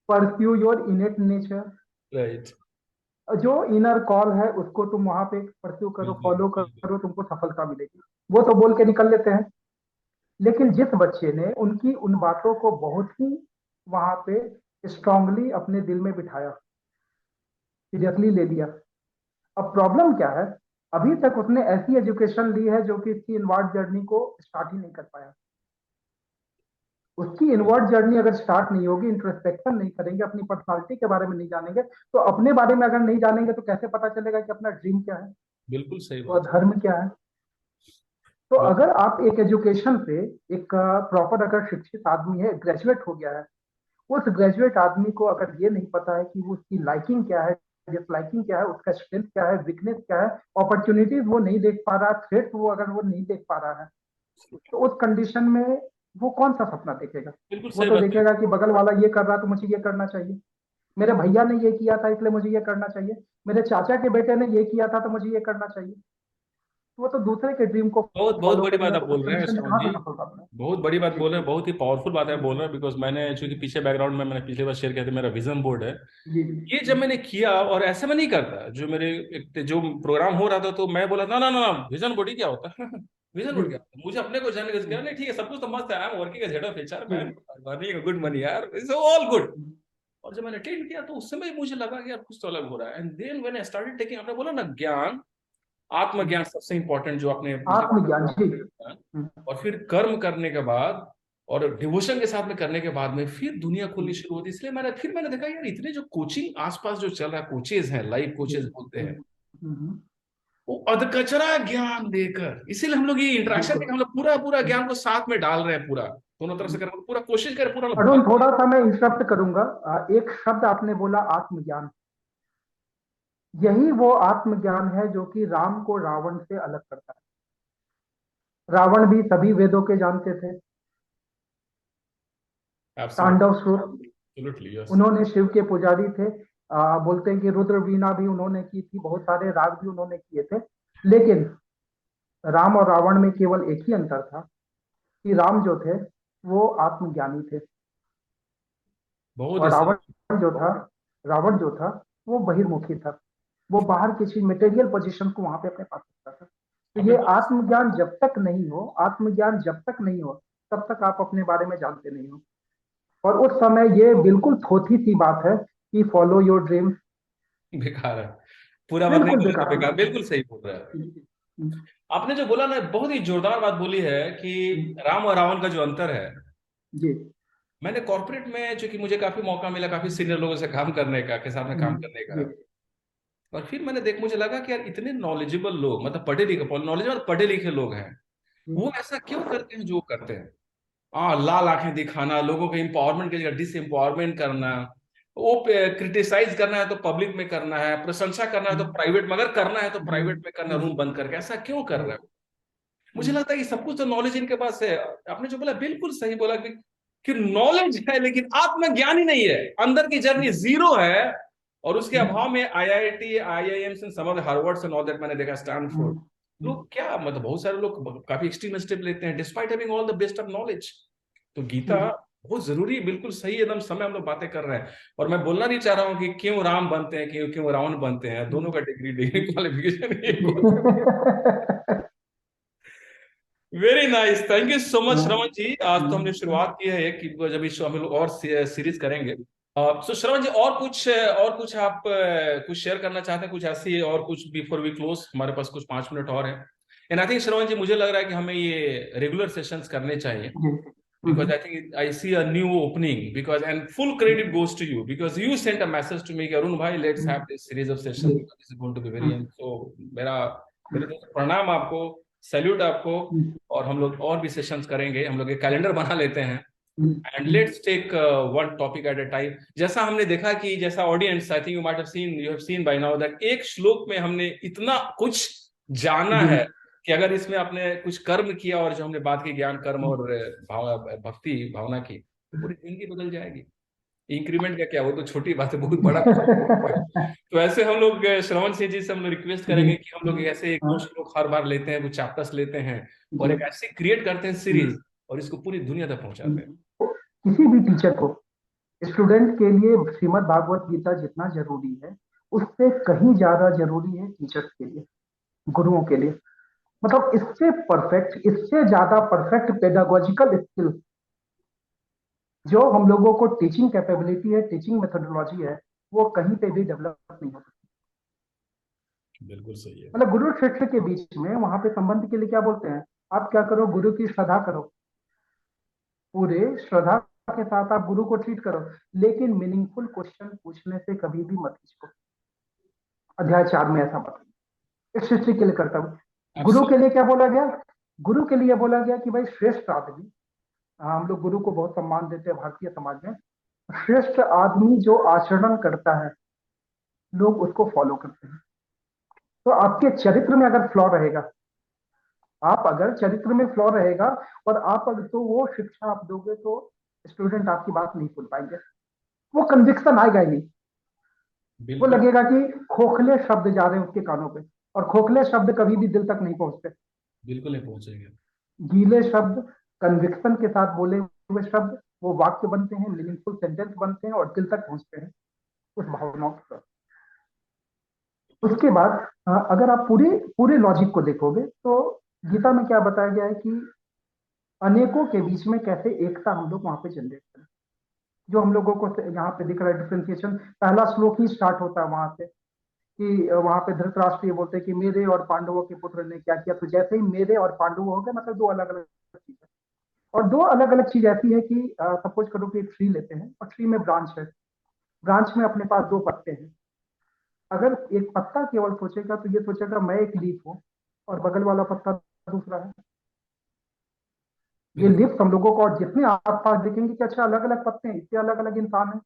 Speaker 1: Pursue your इनेट nature.
Speaker 2: Right.
Speaker 1: जो इनर कॉल है उसको तुम वहां पे परस्यू करो,
Speaker 2: बिल्कुल
Speaker 1: फॉलो
Speaker 2: बिल्कुल।
Speaker 1: करो, तुमको सफलता मिलेगी। वो तो बोल के निकल लेते हैं, लेकिन जिस बच्चे ने उनकी उन बातों को बहुत ही वहां पे स्ट्रांगली अपने दिल में बिठाया, सीरियसली ले लिया, अब प्रॉब्लम क्या है, अभी तक उसने ऐसी एजुकेशन ली है जो कि इसकी इनवर्ड जर्नी को स्टार्ट ही नहीं कर पाया। उसकी इनवर्ड जर्नी अगर स्टार्ट नहीं होगी, इंट्रोस्पेक्शन नहीं करेंगे, अपनी पर्सनालिटी के बारे में नहीं जानेंगे, तो अपने बारे में अगर नहीं जानेंगे तो कैसे पता चलेगा कि अपना ड्रीम क्या है
Speaker 2: बिल्कुल सही
Speaker 1: और
Speaker 2: बात।
Speaker 1: धर्म क्या है। तो
Speaker 2: बहुत।
Speaker 1: अगर आप एक एजुकेशन से, एक प्रॉपर अगर शिक्षित आदमी है, ग्रेजुएट हो गया है, उस ग्रेजुएट आदमी को अगर ये नहीं पता है कि वो उसकी लाइकिंग क्या है, डिसलाइकिंग क्या है, उसका स्ट्रेंथ क्या है, वीकनेस क्या है, अपॉर्चुनिटीज वो नहीं देख पा रहा, थ्रेट वो अगर वो नहीं देख पा रहा है, तो उस कंडीशन में वो कौन सा सपना देखेगा।
Speaker 2: बिल्कुल
Speaker 1: वो
Speaker 2: सही
Speaker 1: तो
Speaker 2: बात है।
Speaker 1: देखेगा कि बगल वाला ये कर रहा तो मुझे ये करना चाहिए, मेरे भैया ने ये किया था इसलिए मुझे ये करना चाहिए, मेरे चाचा के बेटे ने ये किया था तो मुझे ये करना चाहिए। तो वो तो दूसरे के ड्रीम को
Speaker 2: बहुत बहुत
Speaker 1: फॉलो
Speaker 2: बड़ी बात
Speaker 1: करेगा,
Speaker 2: आप
Speaker 1: तो उस
Speaker 2: बोल रहे हैं
Speaker 1: कंडीशन में
Speaker 2: श्रवण
Speaker 1: कहाँ
Speaker 2: जी।
Speaker 1: से सफलता मिलेगी।
Speaker 2: बहुत बड़ी बात
Speaker 1: जी
Speaker 2: बोल रहे हैं, बहुत ही पावरफुल बात है बोल रहे हैं। बिकॉज मैंने चूंकि पीछे बैकग्राउंड में मैंने पिछली बार शेयर किया था, मेरा विजन बोर्ड है।
Speaker 1: जी
Speaker 2: ये जब मैंने किया, और ऐसे में नहीं करता, जो मेरे जो प्रोग्राम हो रहा था, तो मैं बोला ना ना ना, विजन बोर्ड ही क्या होता है विजन
Speaker 1: जी
Speaker 2: बोर्ड क्या होता है, मुझे अपने को जानने का नहीं, ठीक है सब कुछ तो मस्त है, I am working as head of HR
Speaker 1: जी
Speaker 2: मैन, अर्निंग गुड मनी यार, इट्स ऑल गुड। और जब मैंने अटेंड किया तो उस समय मुझे लगा कि यार कुछ तो अलग हो रहा है। And then when I started taking, आपने बोला ना ज्ञान, आत्मज्ञान सबसे इंपॉर्टेंट जो आपने
Speaker 1: आत्मज्ञान जी।
Speaker 2: और फिर कर्म करने के बाद और डिवोशन के साथ में करने के बाद में फिर दुनिया खुलनी शुरू होती है। इसलिए मैंने देखा यार, इतने जो कोचिंग आसपास जो चल रहा है, कोचेज हैं, लाइव कोचेज बोलते हैं, अधकचरा ज्ञान देकर, इसीलिए हम लोग ये इंटरेक्शन में
Speaker 1: बिल्कुल।
Speaker 2: हम लोग पूरा पूरा ज्ञान को साथ में डाल रहे हैं, पूरा दोनों तरफ से कर पूरा कोशिश करें, पूरा
Speaker 1: अरुण, थोड़ा सा मैं इंटरप्ट करूंगा। एक शब्द आपने बोला, आत्मज्ञान। यही वो आत्मज्ञान है जो कि राम को रावण से अलग करता है। रावण भी सभी वेदों के जानते थे, तांडव सुर,
Speaker 2: एब्सोल्युटली यस।
Speaker 1: उन्होंने शिव के पुजारी थे। बोलते हैं कि रुद्र वीणा भी उन्होंने की थी, बहुत सारे राग भी उन्होंने किए थे। लेकिन राम और रावण में केवल एक ही अंतर था कि राम जो थे वो आत्मज्ञानी थे,
Speaker 2: बहुत ही
Speaker 1: और
Speaker 2: सही।
Speaker 1: रावण जो था वो बहिर्मुखी था। वो बाहर किसी मटेरियल पोजीशन को वहां पे अपने पास रखता था। तो
Speaker 2: आपने
Speaker 1: ये
Speaker 2: बहुत
Speaker 1: आत्मज्ञान जब तक नहीं हो, तब तक आप अपने बारे में जानते नहीं हो। और उस समय ये बिल्कुल थोथी सी बात है कि फॉलो योर ड्रीम।
Speaker 2: बेकार है, पूरा मत नहीं
Speaker 1: बिल्कुल
Speaker 2: करो तो
Speaker 1: बेकार
Speaker 2: बेकार,
Speaker 1: बात
Speaker 2: बिल्कुल सही बोल रहा है।
Speaker 1: है।
Speaker 2: आपने जो बोला ना, बहुत ही जोरदार बात बोली है कि राम और रावण का जो अंतर है।
Speaker 1: जी।
Speaker 2: मैंने कॉर्पोरेट में, चूंकि मुझे काफी मौका मिला काफी सीनियर लोगों से काम करने का, के साथ में काम करने का,
Speaker 1: जी।
Speaker 2: और फिर मुझे लगा कि यार इतने नॉलेजेबल लोग, मतलब पढ़े लिखे, नॉलेजेबल पढ़े लिखे लोग हैं, वो ऐसा क्यों करते हैं जो करते हैं। हाँ, लाल आंखें दिखाना, लोगों को एम्पावरमेंट की जगह डिस एम्पावरमेंट करना, वो क्रिटिसाइज करना है तो पब्लिक में करना है, प्रशंसा करना है तो प्राइवेट में, अगर करना है तो प्राइवेट में करना, रूम बंद करके, ऐसा क्यों कर रहे हो। मुझे लगता है कि सब कुछ तो नॉलेज इनके पास है। आपने जो बोला बिल्कुल सही बोला कि नॉलेज है लेकिन आत्मज्ञान ही नहीं है, अंदर की जर्नी जीरो है। और उसके अभाव में IIT, IIM, some of the Harvard and all that, मैंने देखा स्टैनफोर्ड, लोग क्या, मतलब बहुत सारे लोग काफी एक्सट्रीम स्टेप लेते हैं despite having all the best of knowledge. तो गीता बहुत जरूरी, बिल्कुल सही एकदम समय हम लोग बातें कर रहे हैं। और मैं बोलना नहीं चाह रहा हूँ कि क्यों राम बनते हैं, क्यों क्यों रावण बनते हैं, दोनों का डिग्री डिग्री क्वालिफिकेशन एक होता है। Very nice, thank you so much Shravan ji. आज तो हमने शुरुआत की है कि जब इस हम लोग और सीरीज करेंगे। तो श्रवण जी, और कुछ आप कुछ शेयर करना चाहते हैं, कुछ ऐसी और कुछ, बिफोर वी क्लोज, हमारे पास कुछ 5 मिनट और हैं। एंड आई थिंक श्रवण जी, मुझे लग रहा है कि हमें ये रेगुलर सेशंस करने चाहिए, because I think I see a new opening, because and full credit goes to you because you sent a message to me कि अरुण भाई, let's have this series of sessions because this is going to be very end. So मेरा मेरे तरफ से प्रणाम आपको, salute आपको। और हम लोग और भी सेशंस करेंगे, हम लोग एक कैलेंडर बना लेते हैं, and let's take one topic at a time. जैसा हमने देखा कि जैसा audience, I think you have seen by now that एक श्लोक में हमने इतना कुछ जाना है कि अगर इसमें आपने कुछ कर्म किया, और जो हमने बात की ज्ञान, कर्म और भक्ति भावना की, तो पूरी जिंदगी बदल जाएगी। इंक्रीमेंट का क्या, वो तो छोटी बात है, बहुत बड़ा है। तो ऐसे हम लोग श्रवण सिंह जी से हम लोग रिक्वेस्ट करेंगे कि हम लोग ऐसे एक दो श्लोक हर बार लेते हैं, कुछ चैप्टर्स लेते हैं, और एक ऐसी क्रिएट करते हैं सीरीज, और इसको पूरी दुनिया तक पहुंचाते हैं।
Speaker 1: किसी भी टीचर को, स्टूडेंट के लिए श्रीमद् भागवत गीता जितना जरूरी है, उससे कहीं ज्यादा जरूरी है टीचर्स के लिए, गुरुओं के लिए। मतलब इससे ज्यादा परफेक्ट पेडागोजिकल स्किल जो हम लोगों को टीचिंग कैपेबिलिटी है, टीचिंग मेथोडोलॉजी है, वो कहीं पे भी डेवलप नहीं हो सकती।
Speaker 2: बिल्कुल सही है।
Speaker 1: मतलब गुरु शिष्य के बीच में वहां पे संबंध के लिए क्या बोलते हैं, आप क्या करो, गुरु की श्रद्धा करो, पूरे श्रद्धा के साथ आप गुरु को ट्रीट करो, लेकिन मीनिंगफुल क्वेश्चन पूछने से कभी भी मत हिचको। अध्याय 4 में ऐसा बताया। इस सृष्टि के लिए करता हूं। गुरु के लिए क्या बोला गया, गुरु के लिए बोला गया कि भाई श्रेष्ठ आदमी, हम लोग गुरु को बहुत सम्मान देते हैं भारतीय समाज में, श्रेष्ठ आदमी जो आचरण करता है, लोग उसको फॉलो करते हैं। तो आपके चरित्र में अगर फ्लॉ रहेगा, आप अगर चरित्र में फ्लॉ रहेगा, और आप अगर, तो वो शिक्षा आप दोगे तो स्टूडेंट आपकी बात नहीं सुन पाएंगे, वो कन्विक्शन आएगा ही नहीं। वो
Speaker 2: बिल्कुल
Speaker 1: लगेगा कि खोखले शब्द जा रहे हैं उसके कानों पे, और खोखले शब्द कभी भी दिल तक नहीं पहुंचते।
Speaker 2: बिल्कुल नहीं पहुंचेंगे।
Speaker 1: गीले शब्द, कन्विक्शन के साथ बोले हुए शब्द, वो वाक्य बनते हैं, मीनिंगफुल सेंटेंस बनते हैं, और दिल तक पहुंचते हैं उस भावनाओं के साथ। उसके बाद अगर आप पूरे पूरे लॉजिक को देखोगे, तो गीता में क्या बताया गया है कि अनेकों के बीच में कैसे एकता हम लोग वहां पे जनरेट करें। जो हम लोगों को यहाँ पे दिख रहा है डिफ्रेंसिएशन, पहला श्लोक ही स्टार्ट होता है वहां से कि वहां पे धृतराष्ट्र ये बोलते हैं कि मेरे और पांडवों के पुत्र ने क्या किया। तो जैसे ही मेरे और पांडवों हो गए, मतलब दो अलग अलग चीज है। और दो अलग अलग चीज ऐसी है कि सपोज करो कि एक ट्री लेते हैं, और ट्री में ब्रांच है, ब्रांच में अपने पास दो पत्ते हैं। अगर एक पत्ता केवल सोचेगा तो ये सोचेगा मैं एक लीफ हूँ और बगल वाला पत्ता दूसरा है। ये
Speaker 2: बिल्कुल।
Speaker 1: लिफ्ट हम लोगों को, और जितने आसपास देखेंगे कि अच्छा अलग अलग पत्ते हैं, इतने अलग अलग इंसान हैं,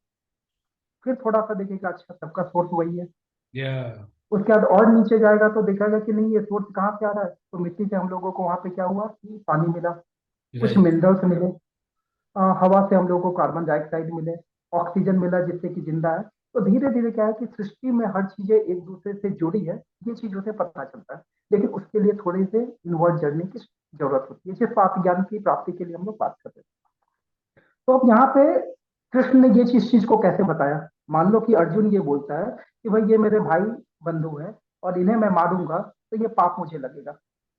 Speaker 1: फिर थोड़ा सा देखेगा अच्छा सबका सोर्स वही है।
Speaker 2: या
Speaker 1: उसके बाद और नीचे जाएगा तो देखेगा कि नहीं ये सोर्स कहाँ से आ रहा है, तो मिट्टी से हम लोगों को वहां पे क्या हुआ कि पानी मिला, कुछ
Speaker 2: राइट।
Speaker 1: मिनरल्स मिले, हवा से हम लोगों को कार्बन डाइऑक्साइड मिले, ऑक्सीजन मिला जिससे कि जिंदा है। तो धीरे धीरे क्या है कि सृष्टि में हर चीजें एक दूसरे से जुड़ी है, ये चीजों से पता चलता है। लेकिन उसके लिए थोड़ी से इनवर्ड जर्नी की जरूरत होती है, सिर्फ ज्ञान की प्राप्ति के लिए हम लोग बात कर रहे हैं। तो अब यहाँ पे कृष्ण ने ये चीज को कैसे बताया। मान लो कि अर्जुन ये बोलता है कि भाई ये मेरे भाई बंधु है और इन्हें मैं मारूंगा तो ये पाप मुझे लगेगा,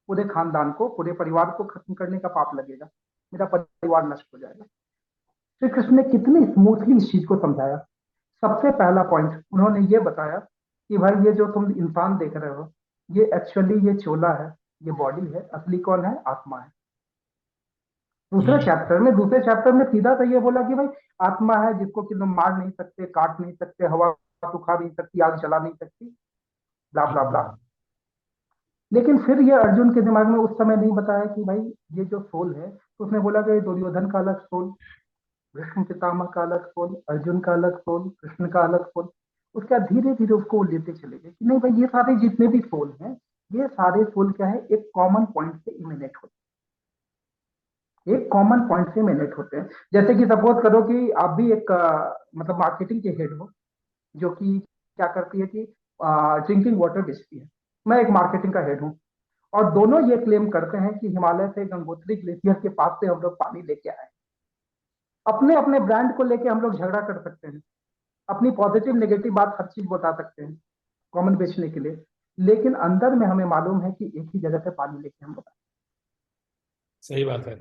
Speaker 1: पूरे खानदान को, पूरे परिवार को खत्म करने का पाप लगेगा, मेरा परिवार नष्ट हो जाएगा। श्री कृष्ण ने कितनी स्मूथली इस चीज को समझाया। सबसे पहला पॉइंट उन्होंने ये बताया कि भाई ये जो तुम इंसान देख रहे हो, ये एक्चुअली ये चोला है, ये बॉडी है, असली कौन है, आत्मा है। दूसरे चैप्टर में सीधा तो ये बोला कि भाई आत्मा है जिसको कि तुम मार नहीं सकते, काट नहीं सकते, हवा सुखा नहीं सकती, आग जला नहीं सकती, ब्ला ब्ला ब्ला। लेकिन फिर ये अर्जुन के दिमाग में उस समय नहीं बताया कि भाई ये जो सोल है, तो उसने बोला कि दुर्योधन का अलग सोल, भीष्म पितामह का अलग सोल, अर्जुन का अलग सोल, कृष्ण का अलग सोल। उसके बाद धीरे धीरे उसको वो लेते चले गए कि नहीं भाई ये सारे जितने भी सोल हैं, ये सारे सोल क्या है, एक कॉमन पॉइंट से इमिनेट होते हैं, एक कॉमन पॉइंट से इमिनेट होते हैं। जैसे कि सपोज करो कि आप भी एक मतलब मार्केटिंग के हेड हो, जो कि क्या करती है कि ड्रिंकिंग वाटर बेचती है। मैं एक मार्केटिंग का हेड हूँ, और दोनों ये क्लेम करते हैं कि हिमालय से गंगोत्री ग्लेशियर के पास से हम लोग पानी लेके आए। अपने अपने ब्रांड को लेके हम लोग झगड़ा कर सकते हैं, अपनी पॉजिटिव नेगेटिव बात हर चीज बता सकते हैं कॉमन बेचने के लिए, लेकिन अंदर में हमें मालूम है कि एक ही जगह से पानी लेके हम लोग आए।
Speaker 2: सही बात है।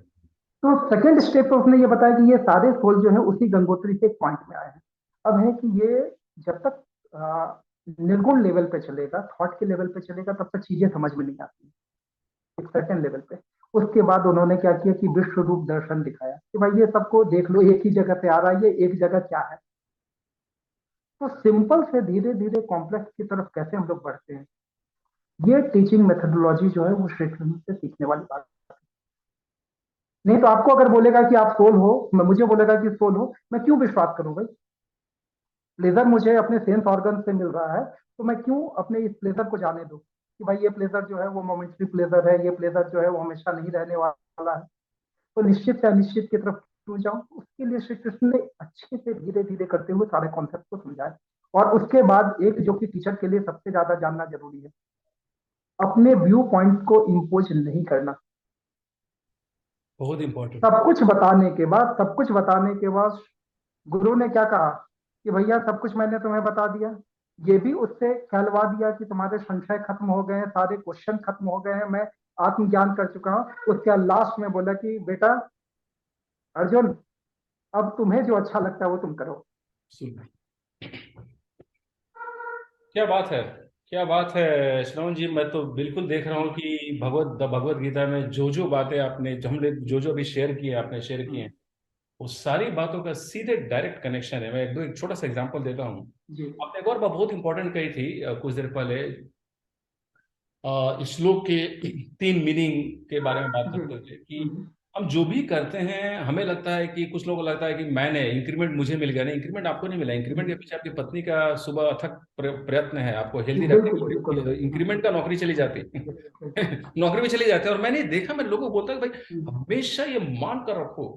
Speaker 1: तो सेकेंड स्टेप पे उसने ये बताया कि ये सारे सोल जो है उसी गंगोत्री से एक पॉइंट में आए हैं। अब है कि ये जब तक निर्गुण लेवल पे चलेगा, थॉट के लेवल पे चलेगा, तब तक चीजें समझ में नहीं आती एक सर्टेन लेवल पे। उसके बाद उन्होंने क्या किया कि विश्व रूप दर्शन दिखाया कि भाई ये सबको देख लो, एक ही जगह पे आ रहा है, ये एक जगह क्या है। तो सिंपल से धीरे धीरे कॉम्प्लेक्स की तरफ कैसे हम लोग बढ़ते हैं, ये टीचिंग मेथोडोलॉजी जो है वो श्री कृष्ण से सीखने वाली बात। नहीं तो आपको अगर बोलेगा कि आप सोल हो, मैं मुझे बोलेगा कि सोल हो, मैं क्यों विश्वास करूं भाई। प्लेजर मुझे अपने सेंस ऑर्गन से मिल रहा है, तो मैं क्यों अपने इस प्लेजर को जाने दूं कि भाई ये प्लेजर जो है वो मोमेंटरी प्लेजर है, ये प्लेजर जो है वो हमेशा नहीं रहने वाला है। तो निश्चित से अनिश्चित की तरफ क्यों जाऊं। उसके लिए श्री कृष्ण ने अच्छे से धीरे धीरे करते हुए सारे कॉन्सेप्ट को समझाया। और उसके बाद एक जो कि टीचर के लिए सबसे ज्यादा जानना जरूरी है, अपने व्यू पॉइंट को इम्पोज नहीं करना।
Speaker 2: बहुत इंपॉर्टेंट।
Speaker 1: सब कुछ बताने के बाद गुरु ने क्या कहा कि भैया सब कुछ मैंने तुम्हें बता दिया, ये भी उससे कहलवा दिया कि तुम्हारे संशय खत्म हो गए हैं, सारे क्वेश्चन खत्म हो गए हैं, मैं आत्मज्ञान कर चुका हूं। उसके लास्ट में बोला कि बेटा अर्जुन, अब तुम्हें जो अच्छा लगता है वो तुम करो।
Speaker 2: क्या बात है, क्या बात है श्रवण जी। मैं तो बिल्कुल देख रहा हूँ कि भगवत गीता में जो जो बातें आपने, जो हमने जो जो अभी शेयर किए, आपने शेयर किए हैं, वो सारी बातों का सीधे डायरेक्ट कनेक्शन है। मैं एक छोटा सा एग्जांपल देता हूँ।
Speaker 1: जी
Speaker 2: आपने एक और बात बहुत इंपॉर्टेंट कही थी कुछ देर पहले, श्लोक के तीन मीनिंग के बारे में बात
Speaker 1: जी।
Speaker 2: करते थे कि हम जो भी करते हैं, हमें लगता है कि कुछ लोगों को लगता है कि मैंने इंक्रीमेंट, मुझे मिल गया। नहीं, इंक्रीमेंट आपको नहीं मिला। इंक्रीमेंट के पीछे आपकी पत्नी का सुबह अथक प्रयत्न है आपको हेल्दी रखने
Speaker 1: बिल्कुल
Speaker 2: के
Speaker 1: बिल्कुल।
Speaker 2: लिए। इंक्रीमेंट का नौकरी चली जाती
Speaker 1: बिल्कुल।
Speaker 2: नौकरी में चली जाती है। और मैंने देखा, मैं लोगों को बोलता हूँ भाई हमेशा ये मान कर रखो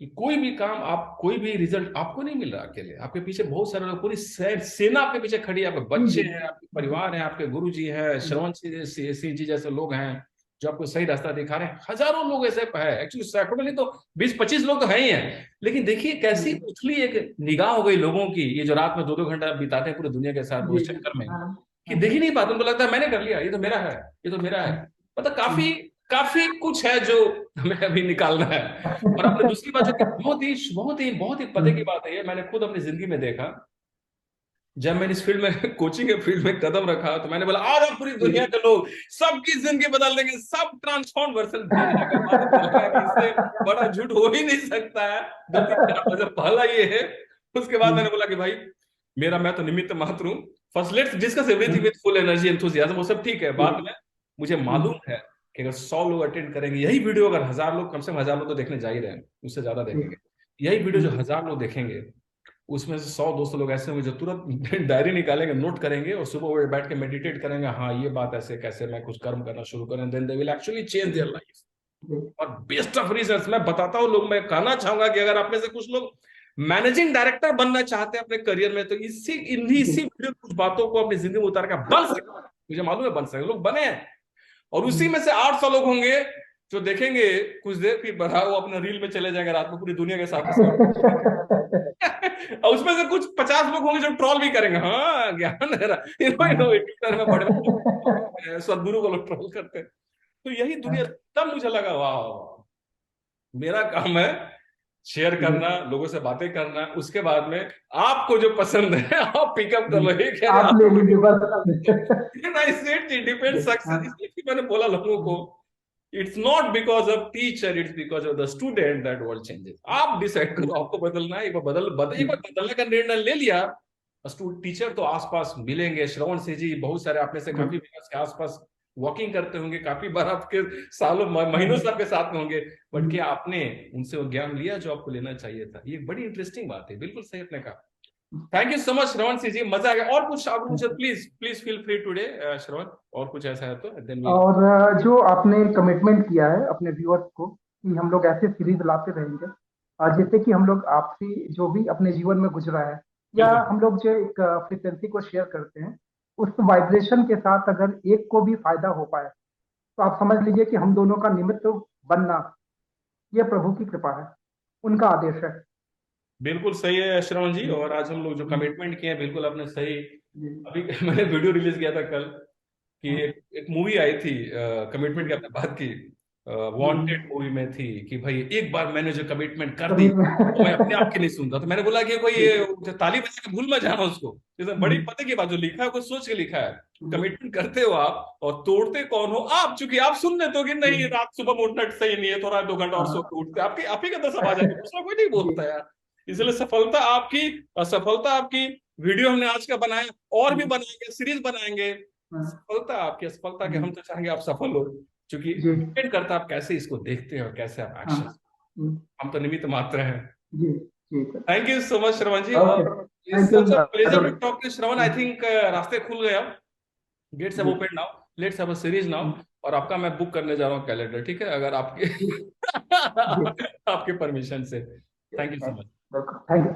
Speaker 2: कि कोई भी काम, आप कोई भी रिजल्ट आपको नहीं मिल रहा अकेले, आपके पीछे बहुत सारे लोग, पूरी सेना आपके पीछे खड़ी है। आपके बच्चे हैं, आपके परिवार हैं, आपके गुरु जी हैं, श्रवण सिंह जी जैसे लोग हैं जो आपको सही रास्ता दिखा रहे हैं। हजारों लोग ऐसे है, एक्चुअली सैकड़ों नहीं तो 20-25 लोग तो है ही हैं। लेकिन देखिए कैसी उथली एक निगाह हो गई लोगों की, ये जो रात में 2-2 घंटा बिताते हैं पूरी दुनिया के साथ
Speaker 1: जी
Speaker 2: उस
Speaker 1: जी।
Speaker 2: चक्कर में,
Speaker 1: हाँ
Speaker 2: कि
Speaker 1: हाँ।
Speaker 2: देख ही नहीं पाते। उनको लगता है मैंने कर लिया, ये तो मेरा है, ये तो मेरा है। मतलब काफी काफी कुछ है जो हमें अभी निकालना है। और आपने दूसरी बात जो कि बहुत ही पते की बात है, ये मैंने खुद अपनी जिंदगी में देखा। जब मैंने इस फील्ड में कोचिंग के फील्ड में कदम रखा, तो मैंने बोला आज आप पूरी दुनिया के लोग सबकी जिंदगी बदल देंगे, सब ट्रांसफॉर्म वर्सन दिया जाएगा। बाद में लगा कि इससे बड़ा झूठ हो ही नहीं सकता है। 2-3 4 मतलब पहला ये है। उसके बाद मैंने बोला कि भाई मैं तो निमित्त मात्र हूँ, first let's discuss everything with full energy enthusiasm, वो सब ठीक है। बाद में मुझे मालूम है कि अगर 100 लोग अटेंड करेंगे यही वीडियो, अगर 1000 लोग, कम से कम 1000 लोग तो देखने जा ही रहे हैं, उससे ज्यादा देखेंगे, यही वीडियो जो 1000 लोग देखेंगे उसमें से 100-200 लोग ऐसे होंगे जो तुरंत डायरी निकालेंगे, नोट करेंगे और सुबह वो बैठ के मेडिटेट करेंगे, हाँ ये बात ऐसे कैसे मैं कुछ कर्म करना शुरू करें, then they will actually change their life. और बेस्ट ऑफ रीजंस मैं बताता हूँ लोग, मैं कहना चाहूंगा कि अगर आप में से कुछ लोग मैनेजिंग डायरेक्टर बनना चाहते हैं अपने करियर में, तो इसी वीडियो कुछ बातों को अपनी जिंदगी में उतार कर बन सकते, मुझे मालूम है बन सकते लोग बने हैं। और उसी में से 800 लोग होंगे जो देखेंगे कुछ देर, फिर बढ़ा वो अपना रील में चले जाएंगे रात में पूरी दुनिया के साथ और उसमें से कुछ 50 लोग होंगे जो ट्रोल भी करेंगे, हाँ ज्ञान है ट्विटर में बड़े सदगुरु को लोग ट्रोल करते हैं। तो यही दुनिया, तब मुझे लगा वाह, मेरा काम है शेयर करना, लोगों से बातें करना, उसके बाद में आपको जो पसंद है आप पिकअप कर लो,
Speaker 1: आप ले लीजिए बस।
Speaker 2: डिपेंड सक्सेस, इसलिए मैंने बोला लोगों को it's not because of teacher, it's because of the student that world changes. आप डिसाइड करो आपको बदलना है, एक बार बदलने का निर्णय ले लिया, टीचर तो आसपास मिलेंगे। श्रवण सिंह जी बहुत सारे आप में से काफी के आसपास वॉकिंग करते होंगे, काफी बार आपके सालों महीनों से आपके साथ में होंगे, बट क्या आपने उनसे वो ज्ञान लिया जो आपको लेना चाहिए था? ये बड़ी इंटरेस्टिंग बात है, बिल्कुल सही आपने कहा। Thank you so much Shravan Singh ji, मजा आ गया। और कुछ आप मुझे please please feel free today Shravan, और कुछ ऐसा है तो देन
Speaker 1: और जो आपने कमिटमेंट किया है अपने व्यूअर्स को कि हम लोग ऐसे सीरीज लाते रहेंगे, जैसे कि हम लोग आपसी जो भी अपने जीवन में गुजरा है, या
Speaker 2: बिल्कुल
Speaker 1: हम लोग जो एक फ्रिक्वेंसी को शेयर करते हैं, उस वाइब्रेशन के साथ अगर एक को भी फायदा हो पाए, तो आप समझ लीजिए कि हम दोनों का निमित्त बनना यह प्रभु की कृपा है, उनका आदेश है।
Speaker 2: बिल्कुल सही है श्रवण जी। और आज हम लोग जो कमिटमेंट किए हैं बिल्कुल आपने सही। अभी मैंने वीडियो रिलीज किया था कल कि एक मूवी आई थी, कमिटमेंट की आपने बात की, वांटेड मूवी में थी कि भाई एक बार मैंने जो कमिटमेंट कर दी तो मैं अपने आप की नहीं सुनता, तो मैंने बोला कि कोई ये ताली बजा के भूल मत जाना उसको, जैसे बड़ी पते की बात जो लिखा है कुछ सोच के लिखा है। कमिटमेंट करते हो आप और तोड़ते कौन हो आप, चूंकि आप सुन लेते हो कि नहीं रात सुबह में उठना सही नहीं है, थोड़ा 2 घंटा और सो के उठते, आपकी आप ही का दस आवाज है, दूसरा कोई नहीं बोलता यार। इसलिए सफलता आपकी, असफलता आपकी। वीडियो हमने आज का बनाया, और भी बनाएंगे, सीरीज बनाएंगे। सफलता आपकी, असफलता के हम तो चाहेंगे आप सफल हो, क्योंकि डिपेंड करता है आप कैसे इसको देखते हो, कैसे आप एक्शन, हम तो निमित्त मात्र हैं। Thank you so much Shravan ji. It's such a pleasure to talk to Shravan. I think रास्ते खुल गए अब, gates have open now, let's have a series now. और आपका मैं बुक करने जा रहा हूँ कैलेंडर, ठीक है, अगर आपके आपके परमिशन से। Thank you so much.
Speaker 1: Thank you.